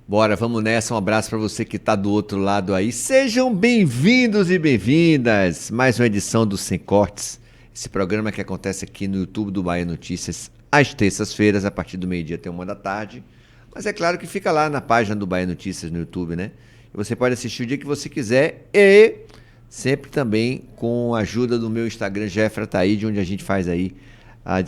Bora, vamos nessa. Um abraço para você que está do outro lado aí. Sejam bem-vindos e bem-vindas. Mais uma edição do Sem Cortes. Esse programa que acontece aqui no YouTube do Bahia Notícias às terças-feiras, a partir do meio-dia até 1 da tarde. Mas é claro que fica lá na página do Bahia Notícias no YouTube, né? E você pode assistir o dia que você quiser e sempre também com a ajuda do meu Instagram, Jeffra Taíde, onde a gente faz aí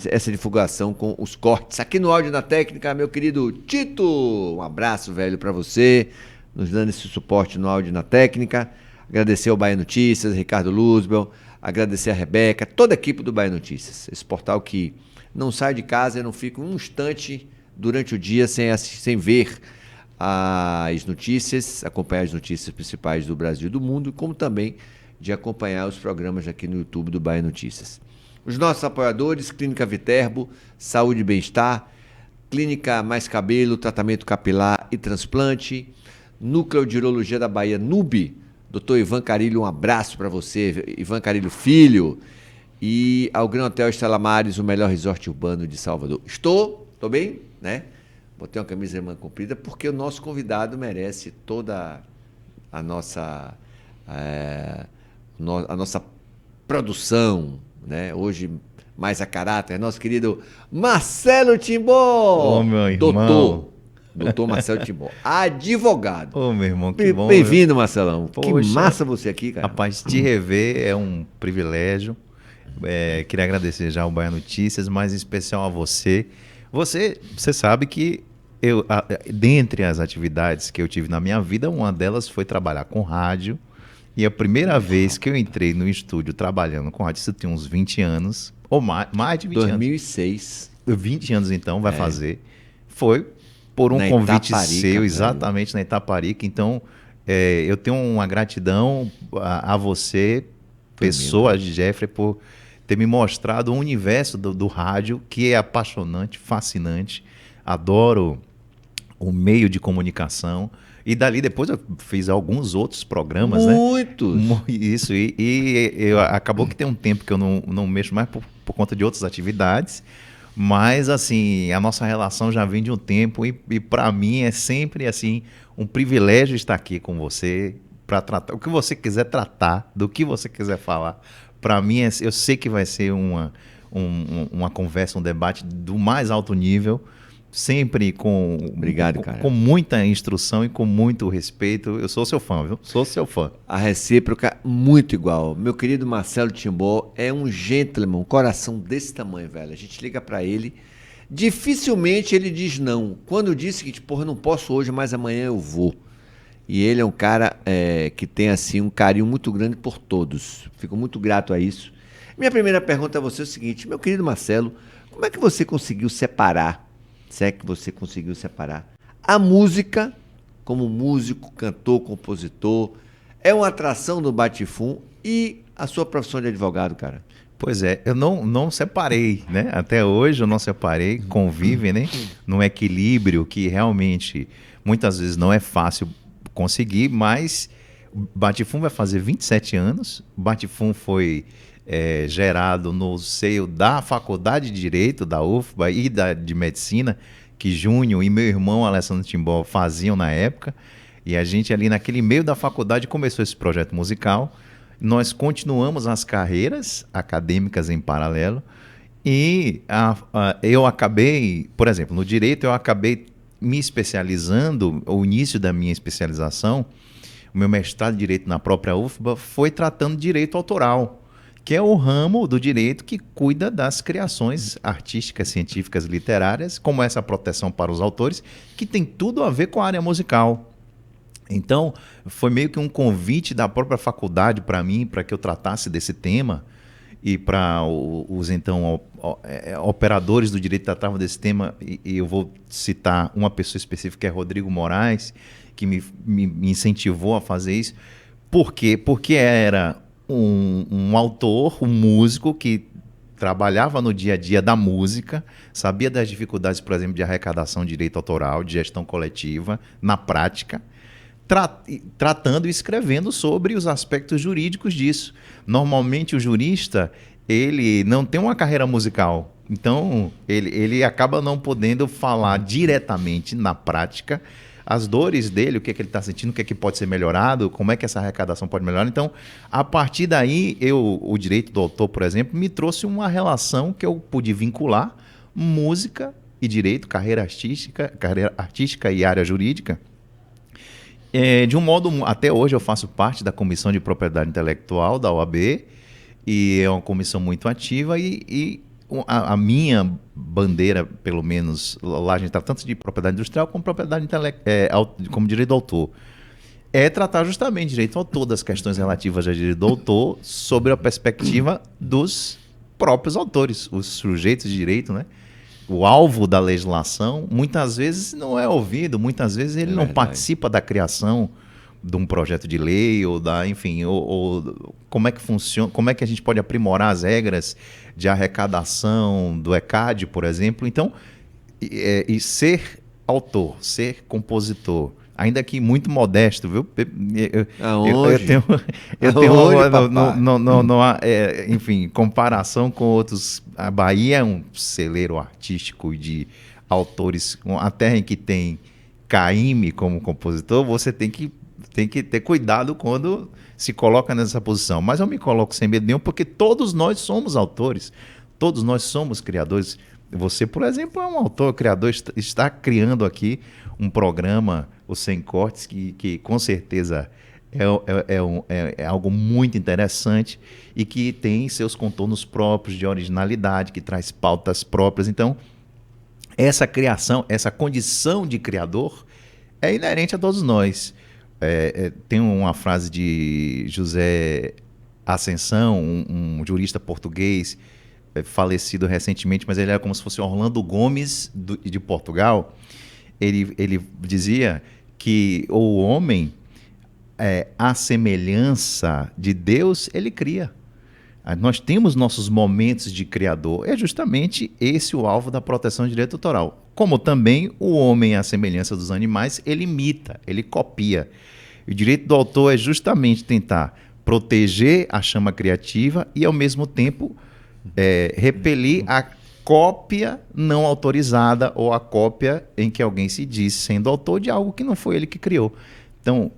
essa divulgação com os cortes. Aqui no Áudio na Técnica, meu querido Tito, um abraço, velho, para você, nos dando esse suporte no Áudio na Técnica. Agradecer ao Bahia Notícias, Ricardo Luzbel, agradecer a Rebeca, toda a equipe do Bahia Notícias. Esse portal que não sai de casa e não fica um instante durante o dia sem ver as notícias, acompanhar as notícias principais do Brasil e do mundo, como também de acompanhar os programas aqui no YouTube do Bahia Notícias. Os nossos apoiadores, Clínica Viterbo, Saúde e Bem-Estar, Clínica Mais Cabelo, Tratamento Capilar e Transplante, Núcleo de Urologia da Bahia, NUB, Dr. Ivan Carilho, um abraço para você, Ivan Carilho Filho, e ao Gran Hotel Estela Maris, o melhor resort urbano de Salvador. Estou bem, né? Botei uma camisa de manga comprida porque o nosso convidado merece toda a nossa produção, né? Hoje mais a caráter, nosso querido Marcelo Timbó. Ô, meu irmão. Doutor Marcelo Timbó, advogado. Ô, meu irmão, que bom. Bem-vindo, Marcelão. Poxa, que massa você aqui, cara. Rapaz, te rever é um privilégio. Queria agradecer já ao Bahia Notícias, mas em especial a você. Você sabe que dentre as atividades que eu tive na minha vida, uma delas foi trabalhar com rádio. E a primeira vez que eu entrei no estúdio trabalhando com rádio, isso tem uns 20 anos, ou mais de 20 2006. anos. 20 anos então, vai fazer. Foi por um convite seu, exatamente na Itaparica. Então, eu tenho uma gratidão a você, pessoa de Jeffrey, por ter me mostrado um universo do rádio que é apaixonante, fascinante. Adoro o meio de comunicação. E dali depois eu fiz alguns outros programas, Muitos. né? Isso, acabou que tem um tempo que eu não mexo mais por conta de outras atividades, mas assim, a nossa relação já vem de um tempo e para mim é sempre assim um privilégio estar aqui com você para tratar o que você quiser tratar, do que você quiser falar. Para mim, eu sei que vai ser uma conversa, um debate do mais alto nível, sempre Obrigado, cara. Com muita instrução e com muito respeito. Eu sou seu fã, viu? Sou seu fã. A recíproca, muito igual. Meu querido Marcelo Timbó é um gentleman, um coração desse tamanho, velho. A gente liga pra ele, dificilmente ele diz não. Quando disse que, porra, não posso hoje, mas amanhã eu vou. E ele é um cara que tem, assim, um carinho muito grande por todos. Fico muito grato a isso. Minha primeira pergunta a você é o seguinte, meu querido Marcelo, como é que você conseguiu separar, se é que você conseguiu separar, a música como músico, cantor, compositor, é uma atração do Batifum, e a sua profissão de advogado, cara? Pois é, eu não separei, né? Até hoje eu não separei, convivem, né? Num equilíbrio que realmente muitas vezes não é fácil conseguir, mas Batifum vai fazer 27 anos. Batifum foi gerado no seio da Faculdade de Direito da UFBA e de Medicina, que Júnior e meu irmão Alessandro Timbó faziam na época, e a gente ali naquele meio da faculdade começou esse projeto musical. Nós continuamos as carreiras acadêmicas em paralelo, e eu acabei, por exemplo, no direito eu acabei me especializando. O início da minha especialização, o meu mestrado de direito na própria UFBA foi tratando de direito autoral, que é o ramo do direito que cuida das criações artísticas, científicas, literárias, como essa proteção para os autores, que tem tudo a ver com a área musical. Então, foi meio que um convite da própria faculdade para mim, para que eu tratasse desse tema, e para os então operadores do direito tratavam desse tema, e eu vou citar uma pessoa específica, que é Rodrigo Moraes, que me incentivou a fazer isso. Por quê? Porque era um autor, um músico que trabalhava no dia a dia da música, sabia das dificuldades, por exemplo, de arrecadação de direito autoral, de gestão coletiva, na prática, tratando e escrevendo sobre os aspectos jurídicos disso. Normalmente o jurista, ele não tem uma carreira musical, então ele acaba não podendo falar diretamente na prática as dores dele, o que é que ele está sentindo, o que é que pode ser melhorado, como é que essa arrecadação pode melhorar. Então, a partir daí, o direito do autor, por exemplo, me trouxe uma relação que eu pude vincular música e direito, carreira artística e área jurídica. De um modo, até hoje eu faço parte da Comissão de Propriedade Intelectual da OAB, e é uma comissão muito ativa, e a minha bandeira, pelo menos, lá a gente está tanto de propriedade industrial como propriedade como direito do autor, é tratar justamente direito do autor, das questões relativas ao direito do autor, sobre a perspectiva dos próprios autores, os sujeitos de direito, né? O alvo da legislação, muitas vezes não é ouvido, muitas vezes ele não participa da criação de um projeto de lei, enfim, ou como é que funciona, como é que a gente pode aprimorar as regras de arrecadação do ECAD, por exemplo. Então, e ser autor, ser compositor, ainda que muito modesto, viu? Eu tenho enfim, comparação com outros. A Bahia é um celeiro artístico de autores, a terra em que tem Caymmi como compositor, você tem que ter cuidado quando se coloca nessa posição. Mas eu me coloco sem medo nenhum, porque todos nós somos autores, todos nós somos criadores. Você, por exemplo, é um autor, criador, está criando aqui um programa, o Sem Cortes, que com certeza é algo muito interessante e que tem seus contornos próprios de originalidade, que traz pautas próprias. Então, essa criação, essa condição de criador é inerente a todos nós. Tem uma frase de José Ascensão, um jurista português, falecido recentemente, mas ele era como se fosse Orlando Gomes de Portugal. Ele dizia que o homem, à semelhança de Deus, ele cria. Nós temos nossos momentos de criador. É justamente esse o alvo da proteção de direito autoral. Como também o homem, à semelhança dos animais, ele imita, ele copia. O direito do autor é justamente tentar proteger a chama criativa e, ao mesmo tempo, repelir a cópia não autorizada ou a cópia em que alguém se diz sendo autor de algo que não foi ele que criou. Então,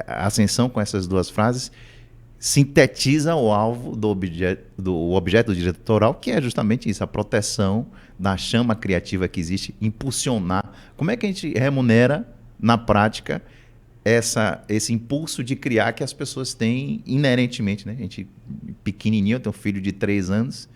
a Ascensão, com essas duas frases, sintetiza o alvo do objeto do direito autoral, que é justamente isso, a proteção da chama criativa que existe, impulsionar. Como é que a gente remunera, na prática, esse impulso de criar que as pessoas têm inerentemente, né? A gente, pequenininho, eu tenho um filho de 3 anos,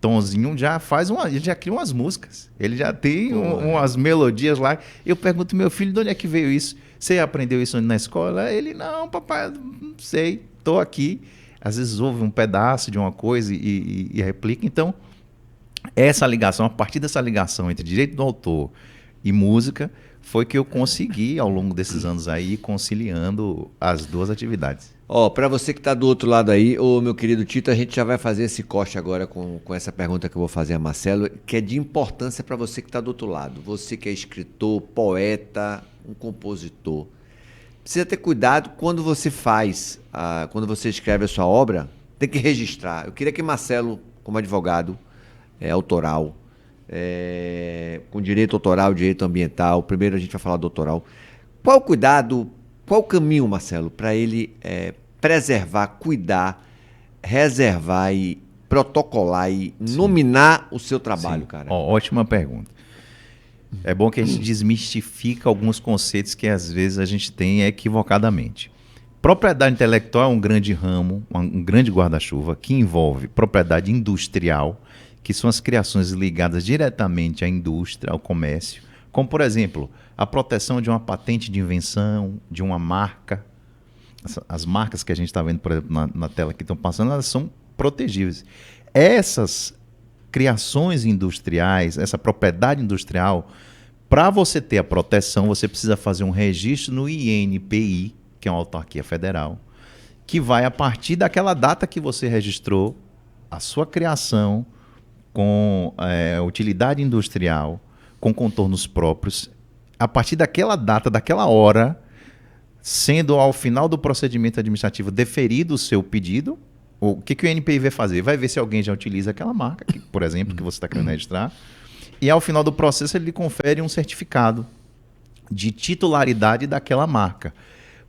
Tonzinho ele já cria umas músicas, ele já tem umas melodias lá. Eu pergunto meu filho, de onde é que veio isso? Você aprendeu isso na escola? Ele, não, papai, não sei, estou aqui. Às vezes ouve um pedaço de uma coisa e replica. Então, essa ligação, a partir dessa ligação entre direito do autor e música, foi que eu consegui, ao longo desses anos aí, conciliando as duas atividades. Para você que está do outro lado aí, meu querido Tito, a gente já vai fazer esse corte agora com essa pergunta que eu vou fazer a Marcelo, que é de importância para você que está do outro lado. Você que é escritor, poeta, um compositor. Precisa ter cuidado quando você quando você escreve a sua obra, tem que registrar. Eu queria que Marcelo, como advogado autoral, com direito autoral, direito ambiental, primeiro a gente vai falar do autoral. Qual o cuidado, qual o caminho, Marcelo, para ele preservar, cuidar, reservar e protocolar e nominar o seu trabalho, cara? Ótima pergunta. É bom que a gente desmistifica alguns conceitos que às vezes a gente tem equivocadamente. Propriedade intelectual é um grande ramo, um grande guarda-chuva que envolve propriedade industrial, que são as criações ligadas diretamente à indústria, ao comércio, como, por exemplo, a proteção de uma patente de invenção, de uma marca. As marcas que a gente está vendo, por exemplo, na tela que estão passando, elas são protegíveis. Essas criações industriais, essa propriedade industrial, para você ter a proteção, você precisa fazer um registro no INPI, que é uma autarquia federal, que vai, a partir daquela data que você registrou a sua criação com utilidade industrial, com contornos próprios, a partir daquela data, daquela hora, sendo ao final do procedimento administrativo deferido o seu pedido, o que o INPI vai fazer? Vai ver se alguém já utiliza aquela marca, por exemplo, que você está querendo registrar, e ao final do processo ele lhe confere um certificado de titularidade daquela marca.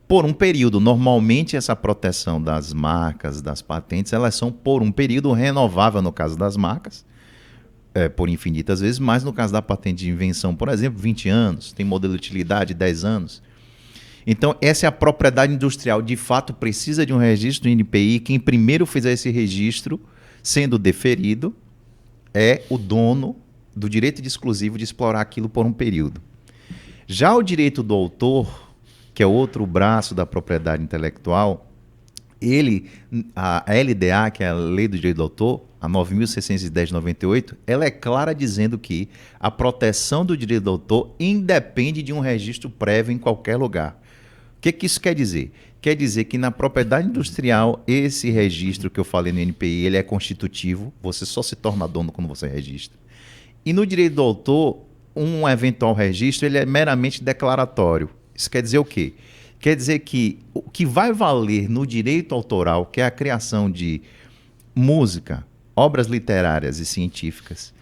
Por um período, normalmente essa proteção das marcas, das patentes, elas são por um período renovável no caso das marcas, por infinitas vezes, mas no caso da patente de invenção, por exemplo, 20 anos, tem modelo de utilidade 10 anos. Então, essa é a propriedade industrial. De fato, precisa de um registro do INPI. Quem primeiro fizer esse registro, sendo deferido, é o dono do direito exclusivo de explorar aquilo por um período. Já o direito do autor, que é outro braço da propriedade intelectual, a LDA, que é a Lei do Direito do Autor, a 9.610 de 98, ela é clara dizendo que a proteção do direito do autor independe de um registro prévio em qualquer lugar. O que isso quer dizer? Quer dizer que na propriedade industrial, esse registro que eu falei no INPI, ele é constitutivo, você só se torna dono quando você registra. E no direito do autor, um eventual registro ele é meramente declaratório. Isso quer dizer o quê? Quer dizer que o que vai valer no direito autoral, que é a criação de música, obras literárias e científicas,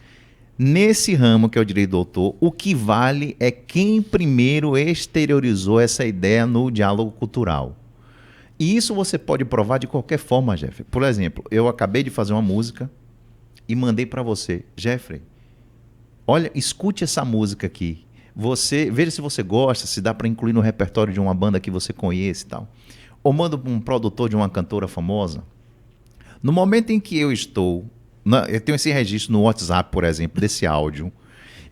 nesse ramo que é o direito do autor, o que vale é quem primeiro exteriorizou essa ideia no diálogo cultural. E isso você pode provar de qualquer forma, Jeffrey. Por exemplo, eu acabei de fazer uma música e mandei para você. Jeffrey, olha, escute essa música aqui. Veja se você gosta, se dá para incluir no repertório de uma banda que você conhece e tal. Ou manda para um produtor de uma cantora famosa. No momento em que eu tenho esse registro no WhatsApp, por exemplo, desse áudio,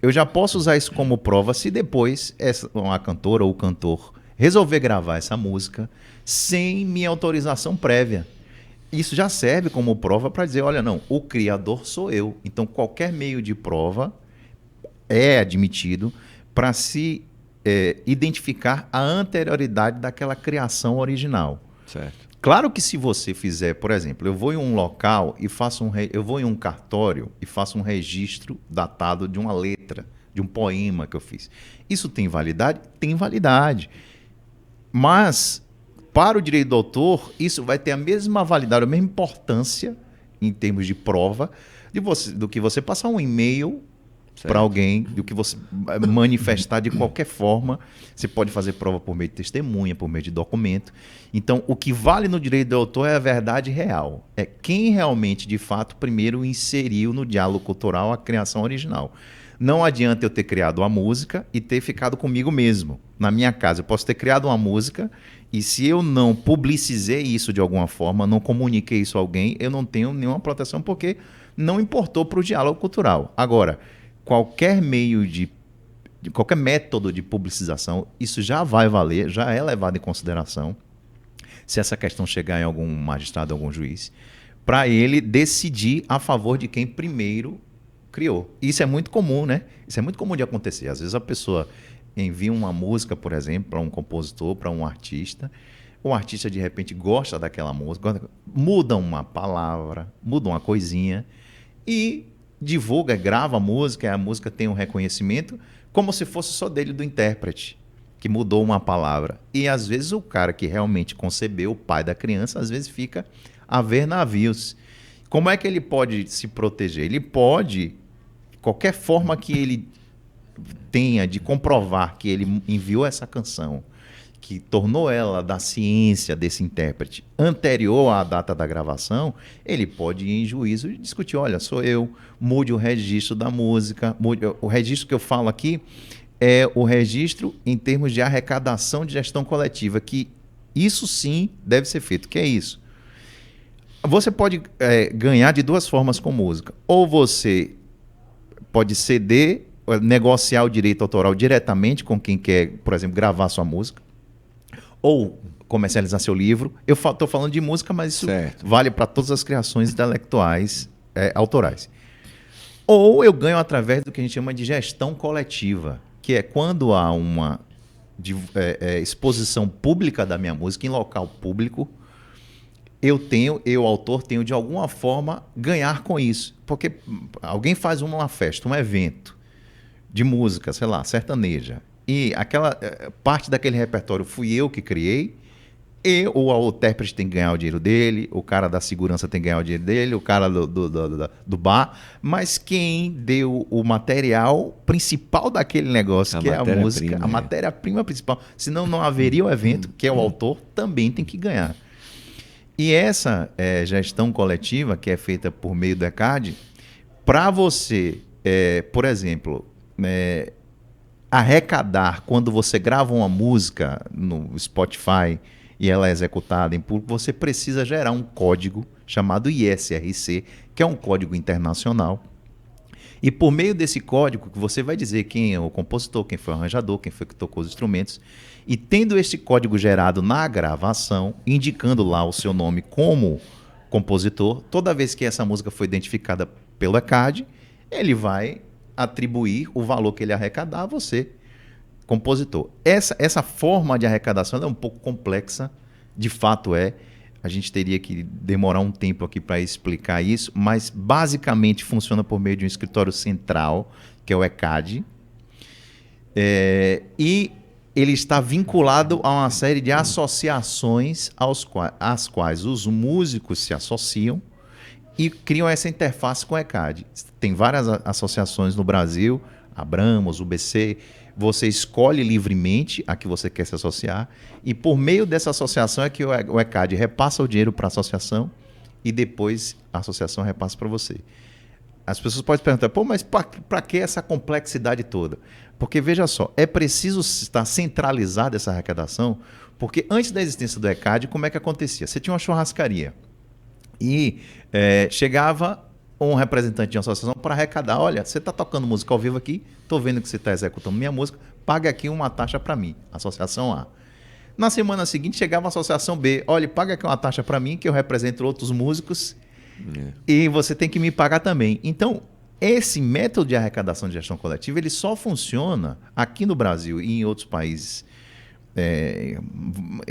eu já posso usar isso como prova se depois uma cantora ou o cantor resolver gravar essa música sem minha autorização prévia. Isso já serve como prova para dizer, olha, não, o criador sou eu. Então, qualquer meio de prova é admitido para se identificar a anterioridade daquela criação original. Certo. Claro que se você fizer, por exemplo, eu vou em um local e eu vou em um cartório e faço um registro datado de uma letra, de um poema que eu fiz. Isso tem validade? Tem validade. Mas, para o direito do autor, isso vai ter a mesma validade, a mesma importância, em termos de prova, do que você passar um e-mail para alguém, do que você manifestar de qualquer forma. Você pode fazer prova por meio de testemunha, por meio de documento. Então, o que vale no direito do autor é a verdade real. É quem realmente, de fato, primeiro inseriu no diálogo cultural a criação original. Não adianta eu ter criado uma música e ter ficado comigo mesmo, na minha casa. Eu posso ter criado uma música e se eu não publicizei isso de alguma forma, não comuniquei isso a alguém, eu não tenho nenhuma proteção porque não importou para o diálogo cultural. Agora, qualquer meio qualquer método de publicização, isso já vai valer, já é levado em consideração, se essa questão chegar em algum magistrado, algum juiz, para ele decidir a favor de quem primeiro criou. Isso é muito comum, né? Isso é muito comum de acontecer. Às vezes a pessoa envia uma música, por exemplo, para um compositor, para um artista. O artista, de repente, gosta daquela música, muda uma palavra, muda uma coisinha e divulga, grava a música tem um reconhecimento, como se fosse só dele, do intérprete, que mudou uma palavra. E, às vezes, o cara que realmente concebeu, o pai da criança, às vezes fica a ver navios. Como é que ele pode se proteger? Ele pode, qualquer forma que ele tenha de comprovar que ele enviou essa canção, que tornou ela da ciência desse intérprete anterior à data da gravação, ele pode ir em juízo e discutir, olha, sou eu, mude o registro da música, o registro que eu falo aqui é o registro em termos de arrecadação de gestão coletiva, que isso sim deve ser feito. O que é isso? Você pode ganhar de duas formas com música. Ou você pode ceder, negociar o direito autoral diretamente com quem quer, por exemplo, gravar sua música, ou comercializar seu livro. Eu estou falando de música, mas isso vale para todas as criações intelectuais autorais. Ou eu ganho através do que a gente chama de gestão coletiva, que é quando há uma exposição pública da minha música em local público, eu, autor, tenho de alguma forma ganhar com isso. Porque alguém faz uma festa, um evento de música, sei lá, sertaneja, e aquela parte daquele repertório fui eu que criei, E o intérprete tem que ganhar o dinheiro dele, o cara da segurança tem que ganhar o dinheiro dele, o cara do bar, mas quem deu o material principal daquele negócio, que é a música, a matéria-prima principal, senão não haveria o evento, que é o autor, também tem que ganhar. E essa gestão coletiva, que é feita por meio do ECAD, para você, por exemplo, arrecadar quando você grava uma música no Spotify e ela é executada em público, você precisa gerar um código chamado ISRC, que é um código internacional. E por meio desse código, que você vai dizer quem é o compositor, quem foi o arranjador, quem foi que tocou os instrumentos. E tendo esse código gerado na gravação, indicando lá o seu nome como compositor, toda vez que essa música foi identificada pelo ECAD, ele vai atribuir o valor que ele arrecadar a você, compositor. Essa forma de arrecadação é um pouco complexa, de fato é. A gente teria que demorar um tempo aqui para explicar isso, mas basicamente funciona por meio de um escritório central, que é o ECAD, e ele está vinculado a uma série de associações às quais os músicos se associam e criam essa interface com o ECAD. Tem várias associações no Brasil, Abramos, UBC. Você escolhe livremente a que você quer se associar e por meio dessa associação é que o ECAD repassa o dinheiro para a associação e depois a associação repassa para você. As pessoas podem perguntar, mas para que essa complexidade toda? Porque, veja só, é preciso estar centralizada essa arrecadação, porque antes da existência do ECAD, como é que acontecia? Você tinha uma churrascaria e chegava um representante de uma associação para arrecadar. Olha, você está tocando música ao vivo aqui, estou vendo que você está executando minha música, paga aqui uma taxa para mim, associação A. Na semana seguinte chegava a associação B, olha, paga aqui uma taxa para mim, que eu represento outros músicos, e você tem que me pagar também. Então, esse método de arrecadação de gestão coletiva, ele só funciona aqui no Brasil e em outros países.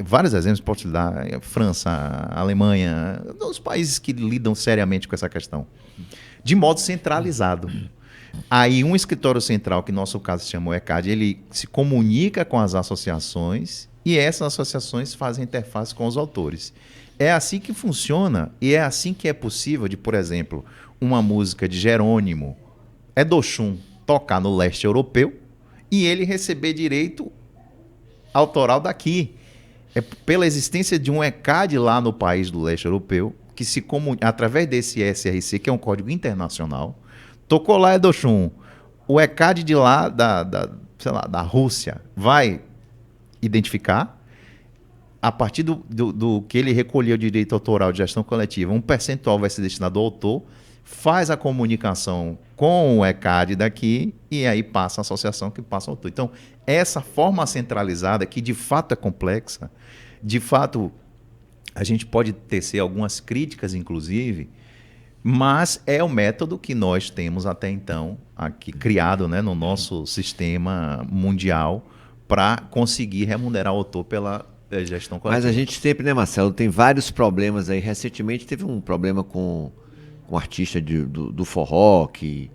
Vários exemplos posso te dar, França, Alemanha, os países que lidam seriamente com essa questão, de modo centralizado. Aí um escritório central, que no nosso caso se chama o ECAD, ele se comunica com as associações e essas associações fazem interface com os autores. É assim que funciona e é assim que é possível de, por exemplo, uma música de Jerônimo, Edochum, tocar no leste europeu e ele receber direito autoral daqui. É pela existência de um ECAD lá no país do leste europeu, que se comunica através desse SRC, que é um código internacional. Tocou lá Edochum, o ECAD de lá, da Rússia, vai identificar, a partir do que ele recolheu de direito autoral de gestão coletiva, um percentual vai ser destinado ao autor, faz a comunicação com o ECAD daqui e aí passa a associação que passa ao autor. Então, essa forma centralizada, que de fato é complexa, de fato a gente pode tecer algumas críticas, inclusive, mas é o método que nós temos até então aqui criado, né, no nosso sistema mundial para conseguir remunerar o autor pela gestão coletiva. Mas a gente sempre, né, Marcelo, tem vários problemas aí. Recentemente teve um problema com um artista do forró que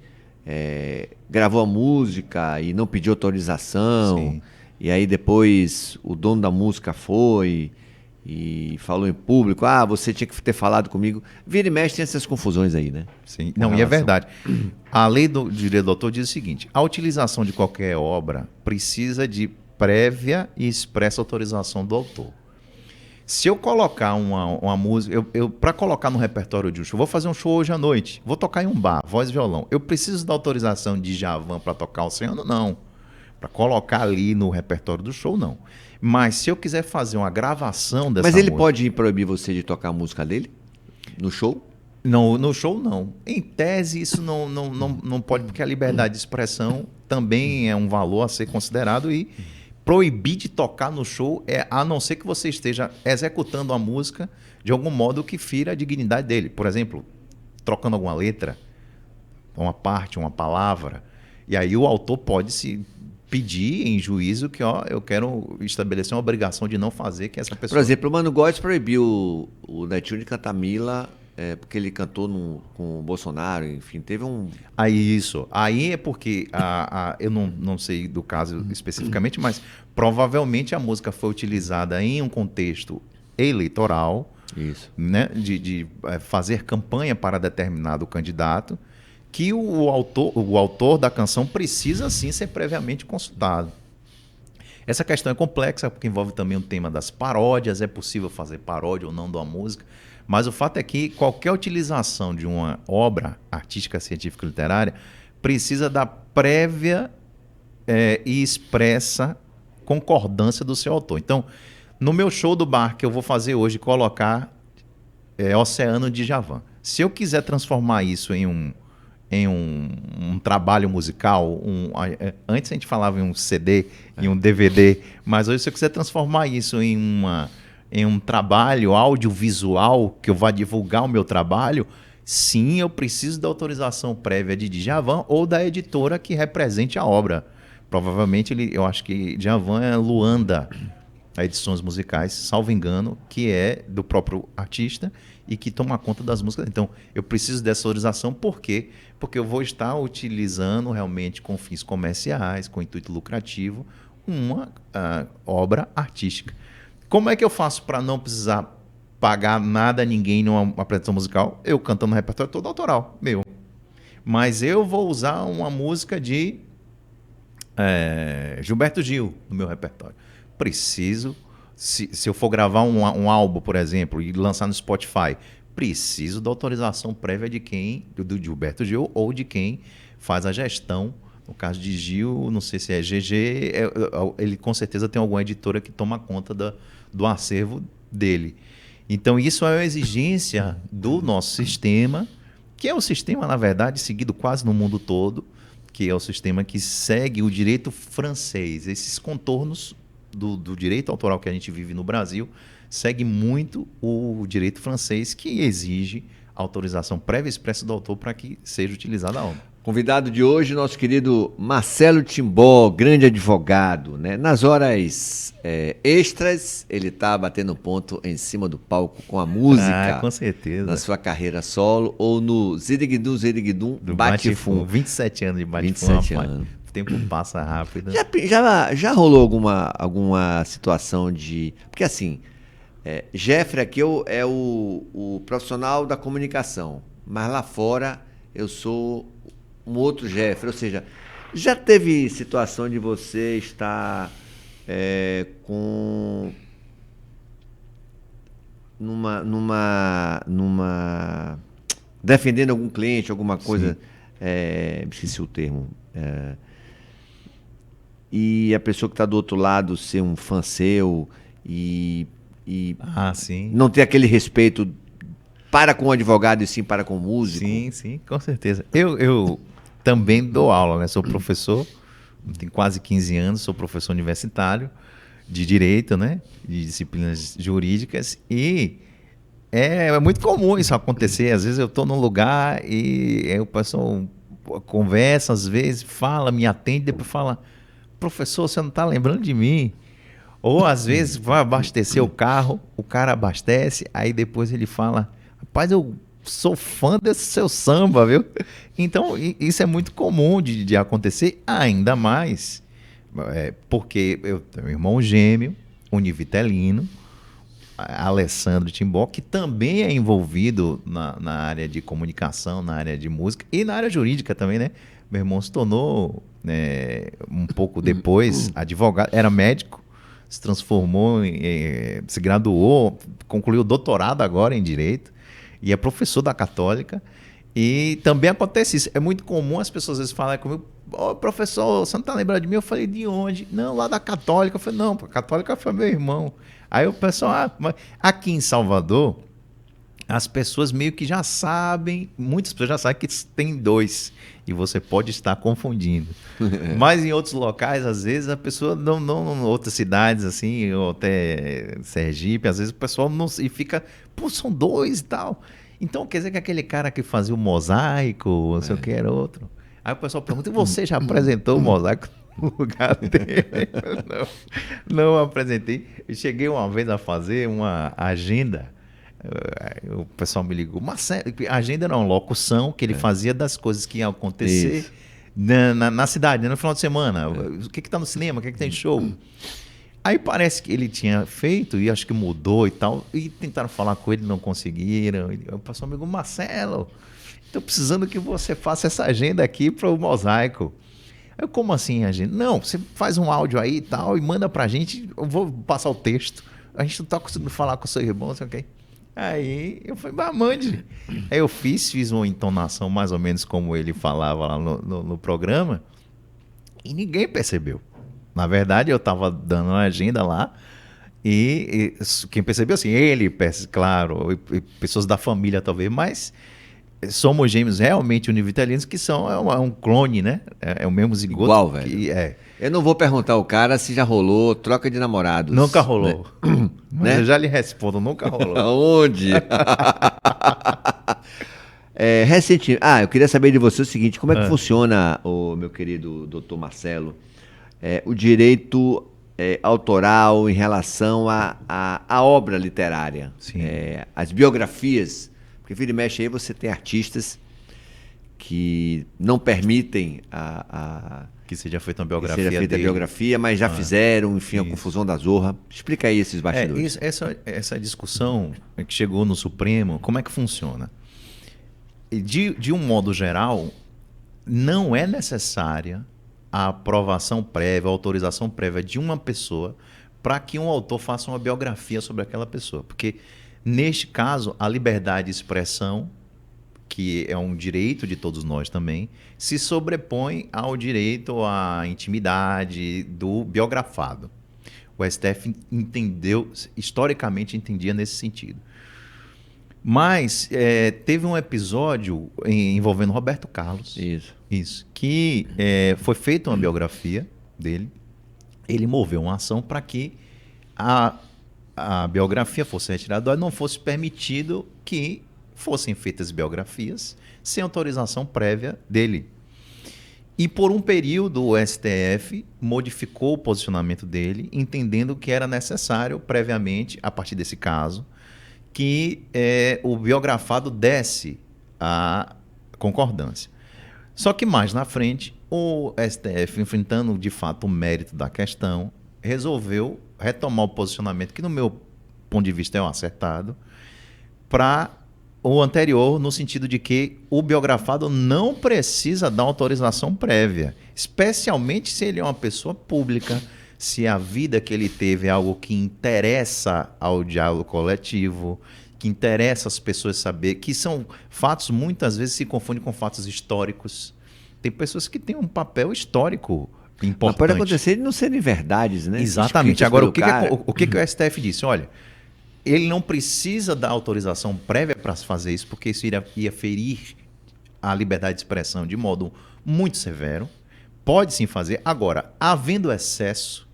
gravou a música e não pediu autorização. Sim. E aí depois o dono da música foi e falou em público, você tinha que ter falado comigo. Vira e mexe, tem essas confusões aí, né? Sim. Não, e é verdade. A lei do direito do autor diz o seguinte: a utilização de qualquer obra precisa de prévia e expressa autorização do autor. Se eu colocar uma música, para colocar no repertório de um show, vou fazer um show hoje à noite, vou tocar em um bar, voz e violão, eu preciso da autorização de Djavan para tocar Oceano? Não. Para colocar ali no repertório do show, não. Mas se eu quiser fazer uma gravação dessa música... Mas ele pode proibir você de tocar a música dele? No show? Não, no show não. Em tese isso não pode, porque a liberdade de expressão também é um valor a ser considerado e proibir de tocar no show a não ser que você esteja executando a música de algum modo que fira a dignidade dele. Por exemplo, trocando alguma letra, uma parte, uma palavra, e aí o autor pode se pedir em juízo que eu quero estabelecer uma obrigação de não fazer que essa pessoa... Por exemplo, o Mano Góes proibiu o Netinho de cantar Mila porque ele cantou com o Bolsonaro, enfim, teve um... Aí é porque, eu não sei do caso especificamente, mas provavelmente a música foi utilizada em um contexto eleitoral, Isso. né, de fazer campanha para determinado candidato, que o autor da canção precisa sim ser previamente consultado. Essa questão é complexa porque envolve também o tema das paródias, é possível fazer paródia ou não de uma música, mas o fato é que qualquer utilização de uma obra artística, científica, literária precisa da prévia e expressa concordância do seu autor. Então, no meu show do bar que eu vou fazer hoje, colocar Oceano de Djavan. Se eu quiser transformar isso em um trabalho musical, antes a gente falava em um CD, em um DVD, mas hoje se eu quiser transformar isso em um trabalho audiovisual, que eu vá divulgar o meu trabalho, sim, eu preciso da autorização prévia de Djavan ou da editora que represente a obra. Provavelmente, eu acho que Djavan é Luanda, a Edições Musicais, salvo engano, que é do próprio artista e que toma conta das músicas. Então, eu preciso dessa autorização, por quê? Porque eu vou estar utilizando realmente com fins comerciais, com intuito lucrativo, uma obra artística. Como é que eu faço para não precisar pagar nada a ninguém numa apresentação musical? Eu cantando no repertório todo autoral, meu. Mas eu vou usar uma música de Gilberto Gil no meu repertório. Preciso, se eu for gravar um álbum, por exemplo, e lançar no Spotify, preciso da autorização prévia de quem, do Gilberto Gil ou de quem faz a gestão. No caso de Gil, não sei se é GG, ele com certeza tem alguma editora que toma conta do acervo dele. Então isso é uma exigência do nosso sistema, que é um sistema, na verdade, seguido quase no mundo todo, que é o sistema que segue o direito francês. Esses contornos do direito autoral que a gente vive no Brasil segue muito o direito francês, que exige autorização prévia e expressa do autor para que seja utilizada a obra. Convidado de hoje, nosso querido Marcelo Timbó, grande advogado, né? Nas horas extras, ele está batendo ponto em cima do palco com a música. Com certeza. Na sua carreira solo ou no Zidigdum do Bate-Fum. 27 anos de Bate-Fum. 27 anos. O tempo passa rápido. Já rolou alguma situação de... Porque assim, Jeffrey aqui é o profissional da comunicação, mas lá fora eu sou um outro Jeffrey. Ou seja, já teve situação de você estar defendendo algum cliente, alguma coisa... esqueci o termo... e a pessoa que está do outro lado ser um fã seu e sim. não ter aquele respeito para com o advogado e sim para com o músico. Sim, com certeza. Eu também dou aula, né? Sou professor, tenho quase 15 anos, sou professor universitário de direito, né? De disciplinas jurídicas, e é muito comum isso acontecer. Às vezes eu estou num lugar e o pessoal conversa, às vezes fala, me atende, depois fala: professor, você não está lembrando de mim? Ou às vezes vai abastecer o carro, o cara abastece, aí depois ele fala: rapaz, eu sou fã desse seu samba, viu? Então isso é muito comum de acontecer, ainda mais porque eu tenho um irmão gêmeo, univitelino, Alessandro Timbó, que também é envolvido na área de comunicação, na área de música e na área jurídica também, né? Meu irmão se tornou, um pouco depois, advogado, era médico, se transformou, se graduou, concluiu o doutorado agora em Direito e é professor da Católica. E também acontece isso. É muito comum as pessoas às vezes falarem comigo: professor, você não está lembrando de mim? Eu falei: de onde? Não, lá da Católica. Eu falei: não, a Católica foi meu irmão. Aí o pessoal, mas aqui em Salvador, as pessoas meio que já sabem, muitas pessoas já sabem que tem dois, e você pode estar confundindo. Mas em outros locais, às vezes, a pessoa não outras cidades, assim, ou até Sergipe, às vezes o pessoal não, e fica, pô, são dois e tal. Então quer dizer que aquele cara que fazia o mosaico, não sei o que, era outro. Aí o pessoal pergunta: e você já apresentou o mosaico no lugar dele? Não apresentei. Eu cheguei uma vez a fazer uma agenda. O pessoal me ligou: Marcelo, agenda não, locução que ele fazia das coisas que iam acontecer na cidade, né, no final de semana. O que está no cinema, o que tem show. Aí parece que ele tinha feito e acho que mudou e tal. E tentaram falar com ele, não conseguiram. Eu passou amigo Marcelo, estou precisando que você faça essa agenda aqui para o Mosaico. Eu, como assim, agenda? Não, você faz um áudio aí e tal e manda pra gente, eu vou passar o texto. A gente não tá conseguindo falar com o seu irmão, não sei o quê. Aí eu falei, mande. Aí eu fiz uma entonação mais ou menos como ele falava lá no programa e ninguém percebeu. Na verdade, eu estava dando uma agenda lá e quem percebeu, assim, ele, claro, e pessoas da família talvez, mas somos gêmeos realmente univitelinos que são um clone, né? É o mesmo zigoto. Igual, velho. Eu não vou perguntar ao cara se já rolou troca de namorados. Nunca rolou. Né? Mas eu já lhe respondo, nunca rolou. Aonde? Recentemente. Eu queria saber de você o seguinte: como é que funciona, meu querido doutor Marcelo, o direito autoral em relação à obra literária? Sim. As biografias. Porque vira e mexe aí você tem artistas que não permitem que seja feita uma biografia que seja feita dele. A biografia, mas já fizeram, enfim, isso. A confusão da zorra. Explica aí esses bastidores. Essa discussão que chegou no Supremo, como é que funciona? De um modo geral, não é necessária a aprovação prévia, a autorização prévia de uma pessoa para que um autor faça uma biografia sobre aquela pessoa. Porque, neste caso, a liberdade de expressão, que é um direito de todos nós também, se sobrepõe ao direito à intimidade do biografado. O STF entendeu, historicamente entendia nesse sentido. Mas teve um episódio envolvendo Roberto Carlos. Isso. Que foi feita uma biografia dele. Ele moveu uma ação para que a biografia fosse retirada, não fosse permitido que fossem feitas biografias sem autorização prévia dele. E por um período o STF modificou o posicionamento dele, entendendo que era necessário previamente, a partir desse caso, que o biografado desse a concordância. Só que mais na frente, o STF, enfrentando de fato o mérito da questão, resolveu retomar o posicionamento, que no meu ponto de vista é um acertado, para o anterior, no sentido de que o biografado não precisa dar autorização prévia, especialmente se ele é uma pessoa pública, se a vida que ele teve é algo que interessa ao diálogo coletivo, que interessa as pessoas saber, que são fatos, muitas vezes se confundem com fatos históricos. Tem pessoas que têm um papel histórico importante. Mas pode acontecer de não serem verdades, né? Exatamente. Agora, o que o STF disse? Olha, ele não precisa dar autorização prévia para fazer isso, porque isso ia ferir a liberdade de expressão de modo muito severo. Pode sim fazer. Agora, havendo excesso,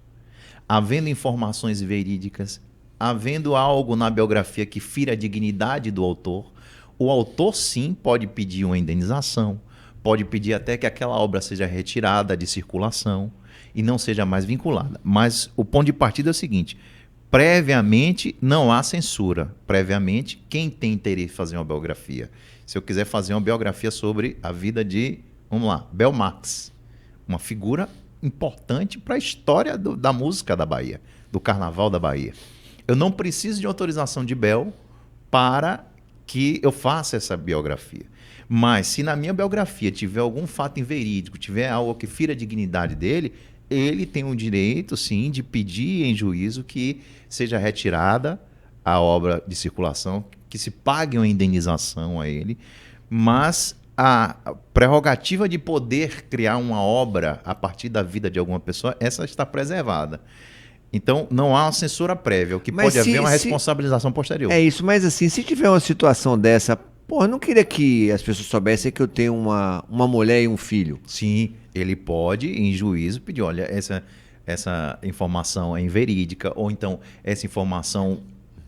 havendo informações verídicas, havendo algo na biografia que fira a dignidade do autor, o autor sim pode pedir uma indenização, pode pedir até que aquela obra seja retirada de circulação e não seja mais vinculada. Mas o ponto de partida é o seguinte: previamente não há censura. Previamente, quem tem interesse em fazer uma biografia? Se eu quiser fazer uma biografia sobre a vida de, vamos lá, Bel Marx, uma figura importante para a história da música da Bahia, do carnaval da Bahia. Eu não preciso de autorização de Bel para que eu faça essa biografia. Mas se na minha biografia tiver algum fato inverídico, tiver algo que fira a dignidade dele, ele tem o direito, sim, de pedir em juízo que seja retirada a obra de circulação, que se pague uma indenização a ele, mas a prerrogativa de poder criar uma obra a partir da vida de alguma pessoa, essa está preservada. Então, não há uma censura prévia, o que pode haver uma responsabilização posterior. É isso, mas assim, se tiver uma situação dessa, eu não queria que as pessoas soubessem que eu tenho uma mulher e um filho. Sim, ele pode, em juízo, pedir, olha, essa informação é inverídica, ou então essa informação,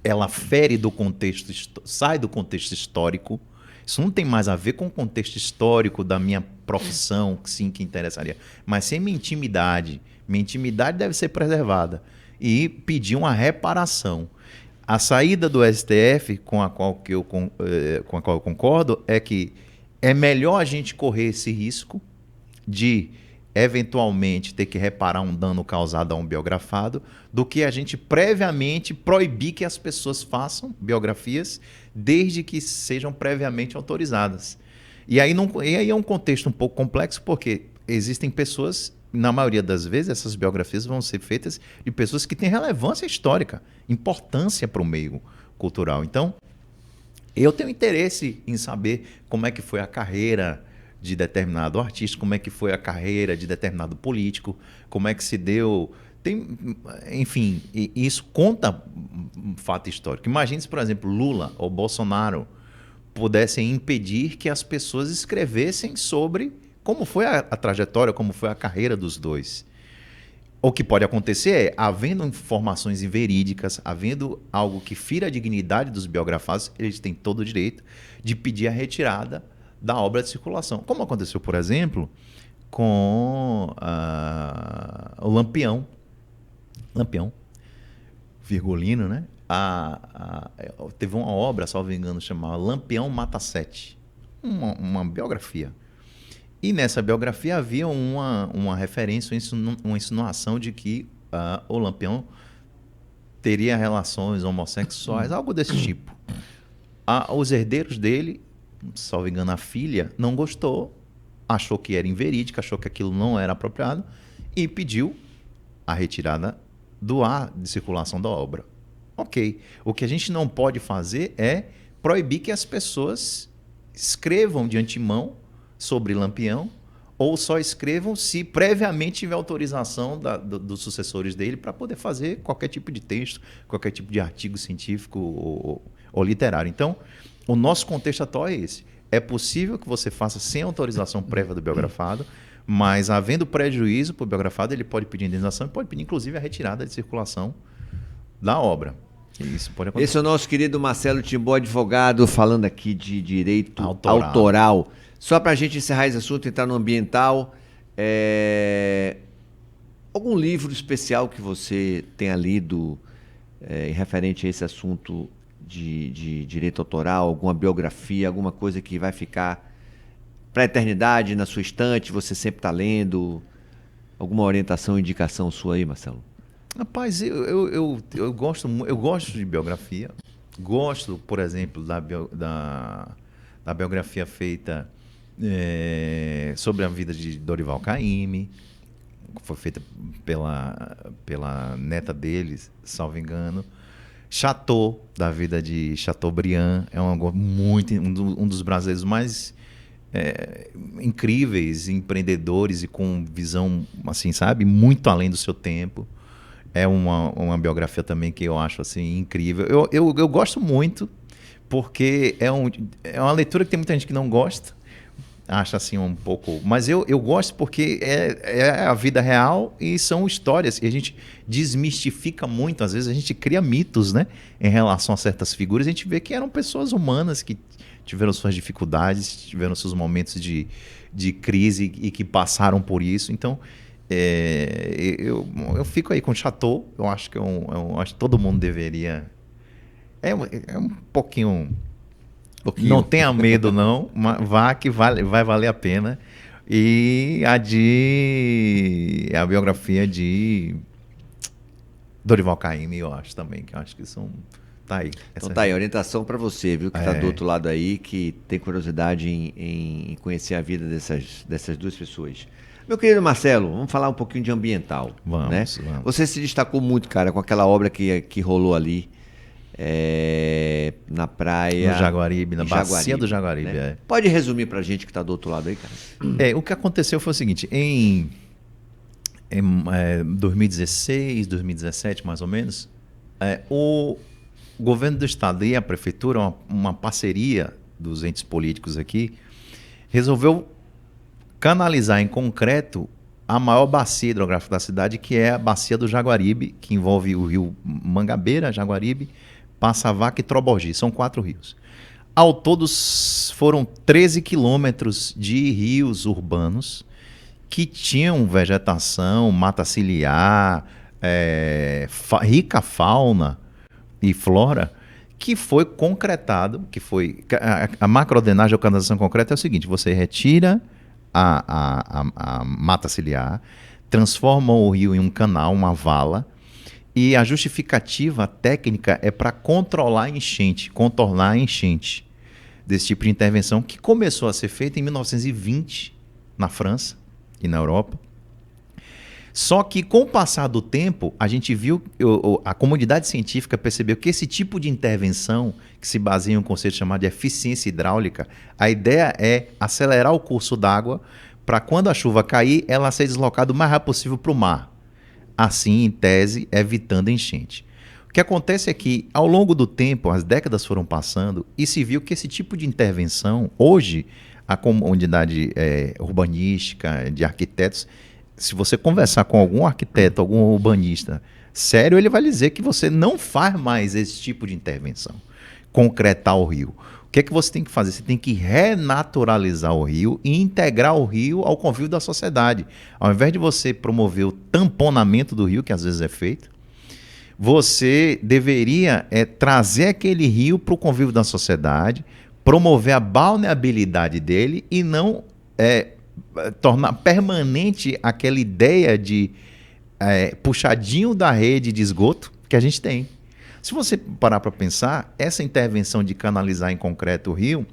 ela fere do contexto, sai do contexto histórico. Isso não tem mais a ver com o contexto histórico da minha profissão, sim, que interessaria, mas sem minha intimidade. Minha intimidade deve ser preservada. E pedir uma reparação. A saída do STF, com a qual eu concordo, é que é melhor a gente correr esse risco de eventualmente ter que reparar um dano causado a um biografado, do que a gente previamente proibir que as pessoas façam biografias desde que sejam previamente autorizadas. E aí é um contexto um pouco complexo, porque existem pessoas, na maioria das vezes, essas biografias vão ser feitas de pessoas que têm relevância histórica, importância para o meio cultural. Então, eu tenho interesse em saber como é que foi a carreira de determinado artista, como é que foi a carreira de determinado político, como é que se deu... Enfim, isso conta um fato histórico. Imagine se, por exemplo, Lula ou Bolsonaro pudessem impedir que as pessoas escrevessem sobre como foi a trajetória, como foi a carreira dos dois. O que pode acontecer é, havendo informações inverídicas, havendo algo que fira a dignidade dos biografados, eles têm todo o direito de pedir a retirada da obra de circulação. Como aconteceu, por exemplo, com o Lampião. Lampião, Virgulino, né? Teve uma obra, salvo engano, chamada Lampião Mata Sete. Uma biografia. E nessa biografia havia uma referência, uma insinuação de que o Lampião teria relações homossexuais, algo desse tipo. Os herdeiros dele, salvo engano, a filha, não gostou, achou que era inverídico, achou que aquilo não era apropriado e pediu a retirada do ar de circulação da obra. Ok. O que a gente não pode fazer é proibir que as pessoas escrevam de antemão sobre Lampião, ou só escrevam se previamente tiver autorização dos sucessores dele para poder fazer qualquer tipo de texto, qualquer tipo de artigo científico ou literário. Então, o nosso contexto atual é esse. É possível que você faça sem autorização prévia do biografado, mas havendo prejuízo para o biografado, ele pode pedir indenização e pode pedir, inclusive, a retirada de circulação da obra. Isso pode acontecer. Esse é o nosso querido Marcelo Timbó, advogado, falando aqui de direito autoral. Só para a gente encerrar esse assunto, entrar no ambiental, algum livro especial que você tenha lido em referente a esse assunto de direito autoral, alguma biografia, alguma coisa que vai ficar para a eternidade na sua estante, você sempre está lendo? Alguma orientação, indicação sua aí, Marcelo? Rapaz, eu gosto de biografia. Gosto, por exemplo, da biografia feita sobre a vida de Dorival Caymmi, que foi feita pela neta deles, salvo engano. Chateau, da vida de Chateaubriand, é um dos brasileiros mais incríveis, empreendedores e com visão, assim, sabe, muito além do seu tempo. É uma biografia também que eu acho assim, incrível. Eu gosto muito, porque é uma leitura que tem muita gente que não gosta, acha assim um pouco... Mas eu gosto porque é a vida real e são histórias. E a gente desmistifica muito, às vezes a gente cria mitos, né, em relação a certas figuras. A gente vê que eram pessoas humanas que tiveram suas dificuldades, tiveram seus momentos de crise e que passaram por isso. Então... eu fico aí com Chateau. Eu acho que acho que todo mundo deveria. É um pouquinho. Não tenha medo, não. Vá que vai valer a pena. E a biografia de Dorival Caymmi, eu acho também, que eu acho que são. Tá aí. Então tá aí, orientação para você, viu, que tá do outro lado aí, que tem curiosidade em conhecer a vida dessas duas pessoas. Meu querido Marcelo, vamos falar um pouquinho de ambiental. Vamos. Você se destacou muito, cara, com aquela obra que rolou ali na praia... No Jaguaribe, na bacia do Jaguaribe. Né? Pode resumir pra gente que tá do outro lado aí, cara? O que aconteceu foi o seguinte, em 2016, 2017, mais ou menos, o governo do estado e a prefeitura, uma parceria dos entes políticos aqui, resolveu canalizar em concreto a maior bacia hidrográfica da cidade, que é a bacia do Jaguaribe, que envolve o rio Mangabeira, Jaguaribe, Passavaca e Trobogi. São 4 rios. Ao todo foram 13 quilômetros de rios urbanos que tinham vegetação, mata ciliar, rica fauna e flora, que foi concretado, a macrodenagem ou canalização concreta é o seguinte: você retira a mata ciliar, transformam o rio em um canal, uma vala, e a justificativa técnica é para controlar a enchente, contornar a enchente desse tipo de intervenção que começou a ser feita em 1920 na França e na Europa. Só que com o passar do tempo, a gente viu, a comunidade científica percebeu que esse tipo de intervenção, que se baseia em um conceito chamado de eficiência hidráulica, a ideia é acelerar o curso d'água para quando a chuva cair, ela ser deslocada o mais rápido possível para o mar. Assim, em tese, evitando enchente. O que acontece é que, ao longo do tempo, as décadas foram passando e se viu que esse tipo de intervenção, hoje, a comunidade urbanística, de arquitetos, se você conversar com algum arquiteto, algum urbanista sério, ele vai dizer que você não faz mais esse tipo de intervenção, concretar o rio. O que é que você tem que fazer? Você tem que renaturalizar o rio e integrar o rio ao convívio da sociedade. Ao invés de você promover o tamponamento do rio, que às vezes é feito, você deveria trazer aquele rio para o convívio da sociedade, promover a balneabilidade dele e não tornar permanente aquela ideia de puxadinho da rede de esgoto que a gente tem. Se você parar para pensar, essa intervenção de canalizar em concreto o rio,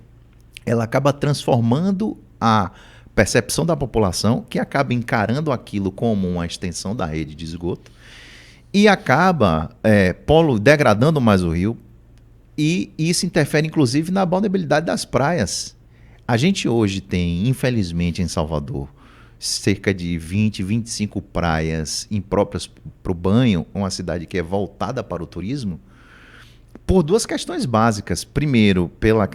ela acaba transformando a percepção da população, que acaba encarando aquilo como uma extensão da rede de esgoto, e acaba degradando mais o rio, e isso interfere inclusive na balneabilidade das praias. A gente hoje tem, infelizmente, em Salvador, cerca de 20, 25 praias impróprias para o banho, uma cidade que é voltada para o turismo, por duas questões básicas. Primeiro, pela